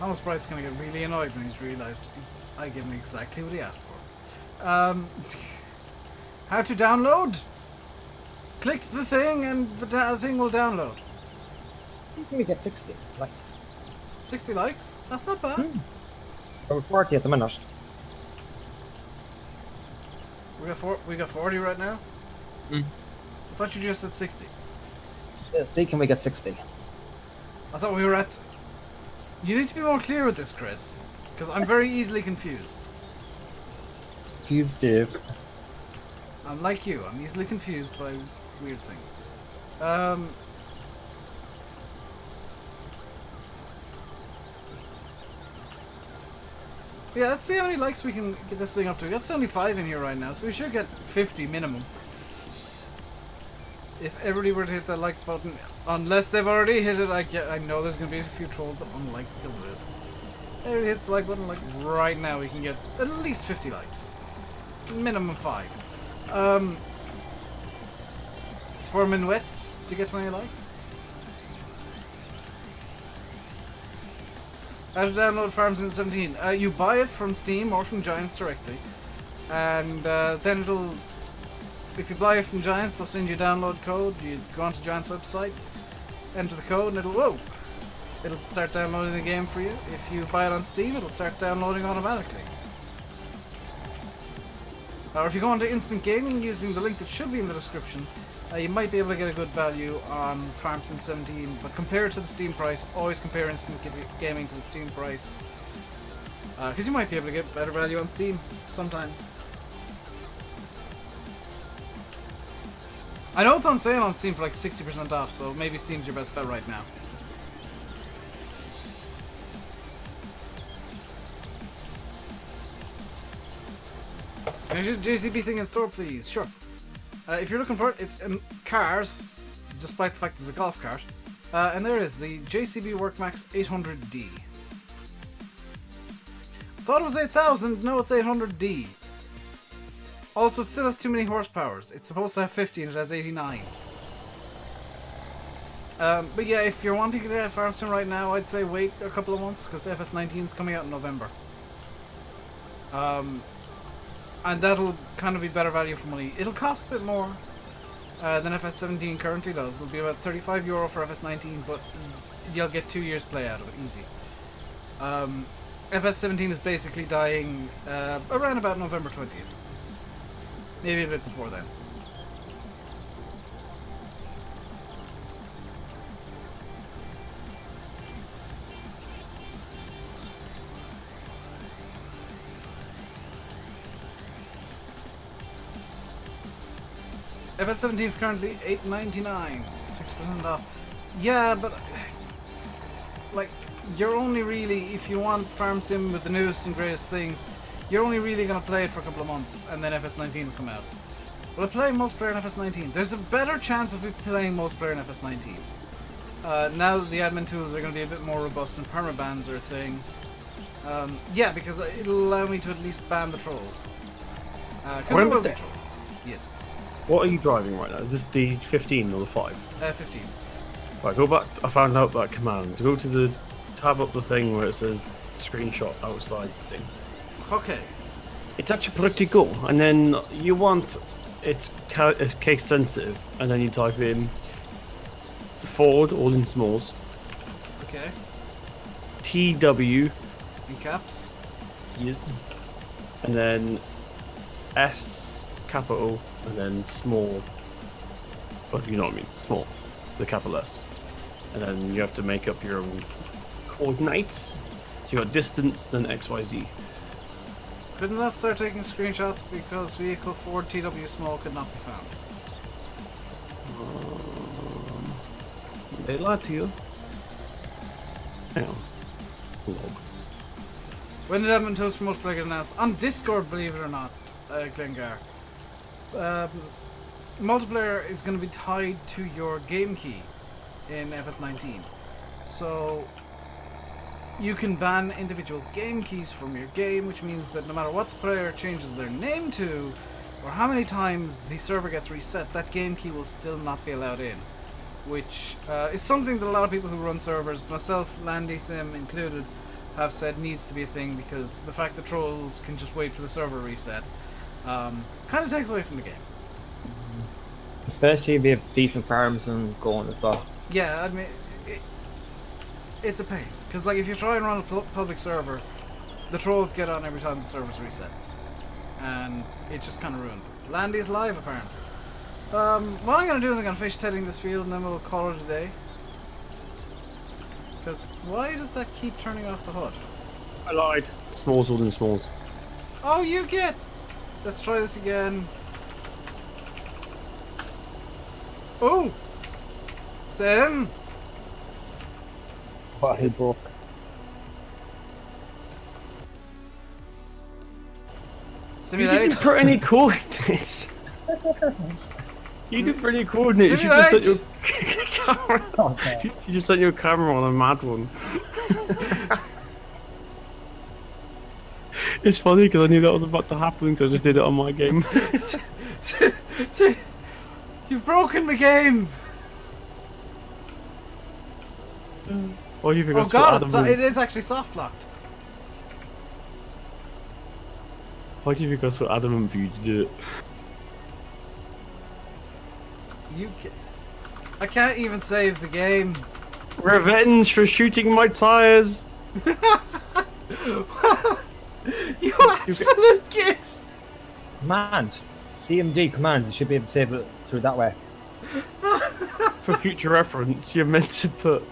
Thomas Bright's gonna get really annoyed when he's realised I gave him exactly what he asked for. How to download? Click the thing and the thing will download. I think we get 60 likes. 60 likes? That's not bad. Over 40 at the minute. We got 40 right now? I thought you just said 60. Yeah, see, can we get 60? I thought we were at... You need to be more clear with this, Chris. Because I'm very easily confused. Confuse Dave. I'm like you. I'm easily confused by weird things. Yeah, let's see how many likes we can get this thing up to. We got 75 in here right now, so we should get 50 minimum. If everybody were to hit that like button, unless they've already hit it, I know there's going to be a few trolls that unlike because of this. Everybody hits the like button, like right now, we can get at least 50 likes. Minimum 5. 4 minuets to get 20 likes. How to download Farm Sim 17? You buy it from Steam or from Giants directly, and then it'll. If you buy it from Giants, they'll send you a download code. You go onto Giants' website, enter the code, and it'll start downloading the game for you. If you buy it on Steam, it'll start downloading automatically. Or if you go onto Instant Gaming using the link that should be in the description, you might be able to get a good value on Farm Sim 17, but compare it to the Steam price. Always compare Instant Gaming to the Steam price, because you might be able to get better value on Steam sometimes. I know it's on sale on Steam for like 60% off, so maybe Steam's your best bet right now. Can I get a JCB thing in store, please? Sure. If you're looking for it, it's in cars, despite the fact it's a golf cart. And there is the JCB Workmax 800D. Thought it was 8,000, no, it's 800D. Also, it still has too many horsepowers. It's supposed to have 50 and it has 89. But yeah, if you're wanting to get a Farm Sim right now, I'd say wait a couple of months, because FS19 is coming out in November. And that'll kind of be better value for money. It'll cost a bit more than FS17 currently does. It'll be about €35 for FS19, but you'll get 2 years play out of it, easy. FS17 is basically dying around about November 20th. Maybe a bit before then. FS17 is currently $8.99, 6% off. Yeah, but like you're only really, if you want Farm Sim with the newest and greatest things, you're only really going to play it for a couple of months, and then FS19 will come out. Will I play multiplayer in FS19? There's a better chance of me playing multiplayer in FS19. Now that the admin tools are going to be a bit more robust and permabans are a thing. Yeah, because it'll allow me to at least ban the trolls. Because there will be trolls. Yes. What are you driving right now? Is this the 15 or the 5? 15. Right, go back. I found out that command. Go to the tab up the thing where it says screenshot outside thing. Okay. It's actually pretty cool. And then you want it's case sensitive, and then you type in Ford all in smalls. Okay. TW In caps. Yes. And then S capital and then small. But you know what I mean, small. The capital S. And then you have to make up your own coordinates. So you got distance, then XYZ. Couldn't that start taking screenshots because vehicle Ford TW small could not be found? They lied to you. Hang on. When did Admin Toast for multiplayer get announced? On Discord, believe it or not, Glengar. Multiplayer is going to be tied to your game key in FS19. So you can ban individual game keys from your game, which means that no matter what the player changes their name to, or how many times the server gets reset, that game key will still not be allowed in. Which is something that a lot of people who run servers, myself, Landy Sim included, have said needs to be a thing because the fact that trolls can just wait for the server reset kind of takes away from the game. Especially if you have decent farms and going as well. Yeah, I mean, it's a pain because like if you try and run a public server, the trolls get on every time the server's reset, and it just kind of ruins it. Landy's live apparently. What I'm gonna do is I'm gonna fish tetting this field and then we'll call it a day. Because why does that keep turning off the HUD? I lied. Smalls holding smalls. Oh, you get. Let's try this again. Oh! Sim! What his book? You Simulate. didn't put any coordinates. You didn't put any coordinates. You just set your camera. Okay. You just set your camera on a mad one. It's funny because I knew that was about to happen, so I just did it on my game. You've broken my game! Oh, you think Oh that's god, what it is actually soft locked. Why do you think that's what adamant for you to do it? I can't even save the game. Revenge for shooting my tires! You absolute git! Command. CMD command. You should be able to save it through that way. For future reference, you're meant to put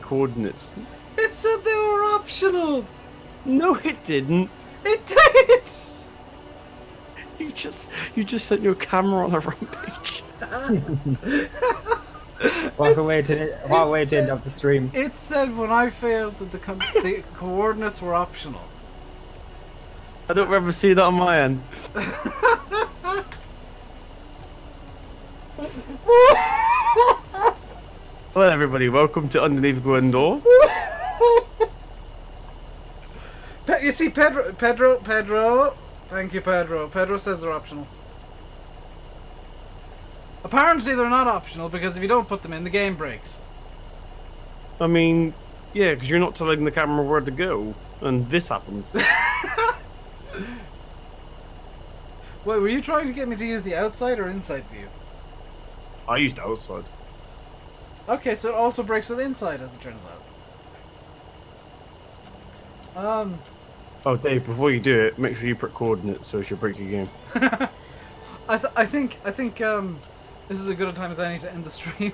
coordinates. It said they were optional! No, it didn't. It did! You just set your camera on the wrong page. What a way to end up the stream. It said when I failed that the coordinates were optional. I don't ever see that on my end. Hello everybody, welcome to Underneath Gwenddwr. You see Pedro, thank you Pedro. Pedro says they're optional. Apparently they're not optional because if you don't put them in, the game breaks. I mean, yeah, because you're not telling the camera where to go, and this happens. Wait, were you trying to get me to use the outside or inside view? I used outside. Okay, so it also breaks with inside as it turns out. Oh, Dave, before you do it, make sure you put coordinates so it should break your game. I think this is as good a time as any to end the stream.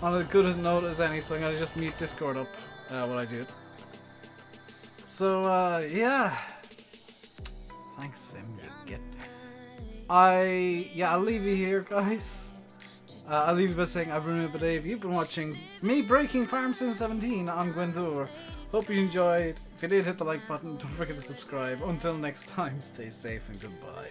On as good a note as any, so I'm gonna just mute Discord up while I do it. So yeah, thanks Sim, you get. I'll leave you here, guys. I'll leave you by saying I've been RainbowDave. You've been watching me breaking Farm Sim 17 on Gwenddwr. Hope you enjoyed. If you did, hit the like button. Don't forget to subscribe. Until next time, stay safe and goodbye.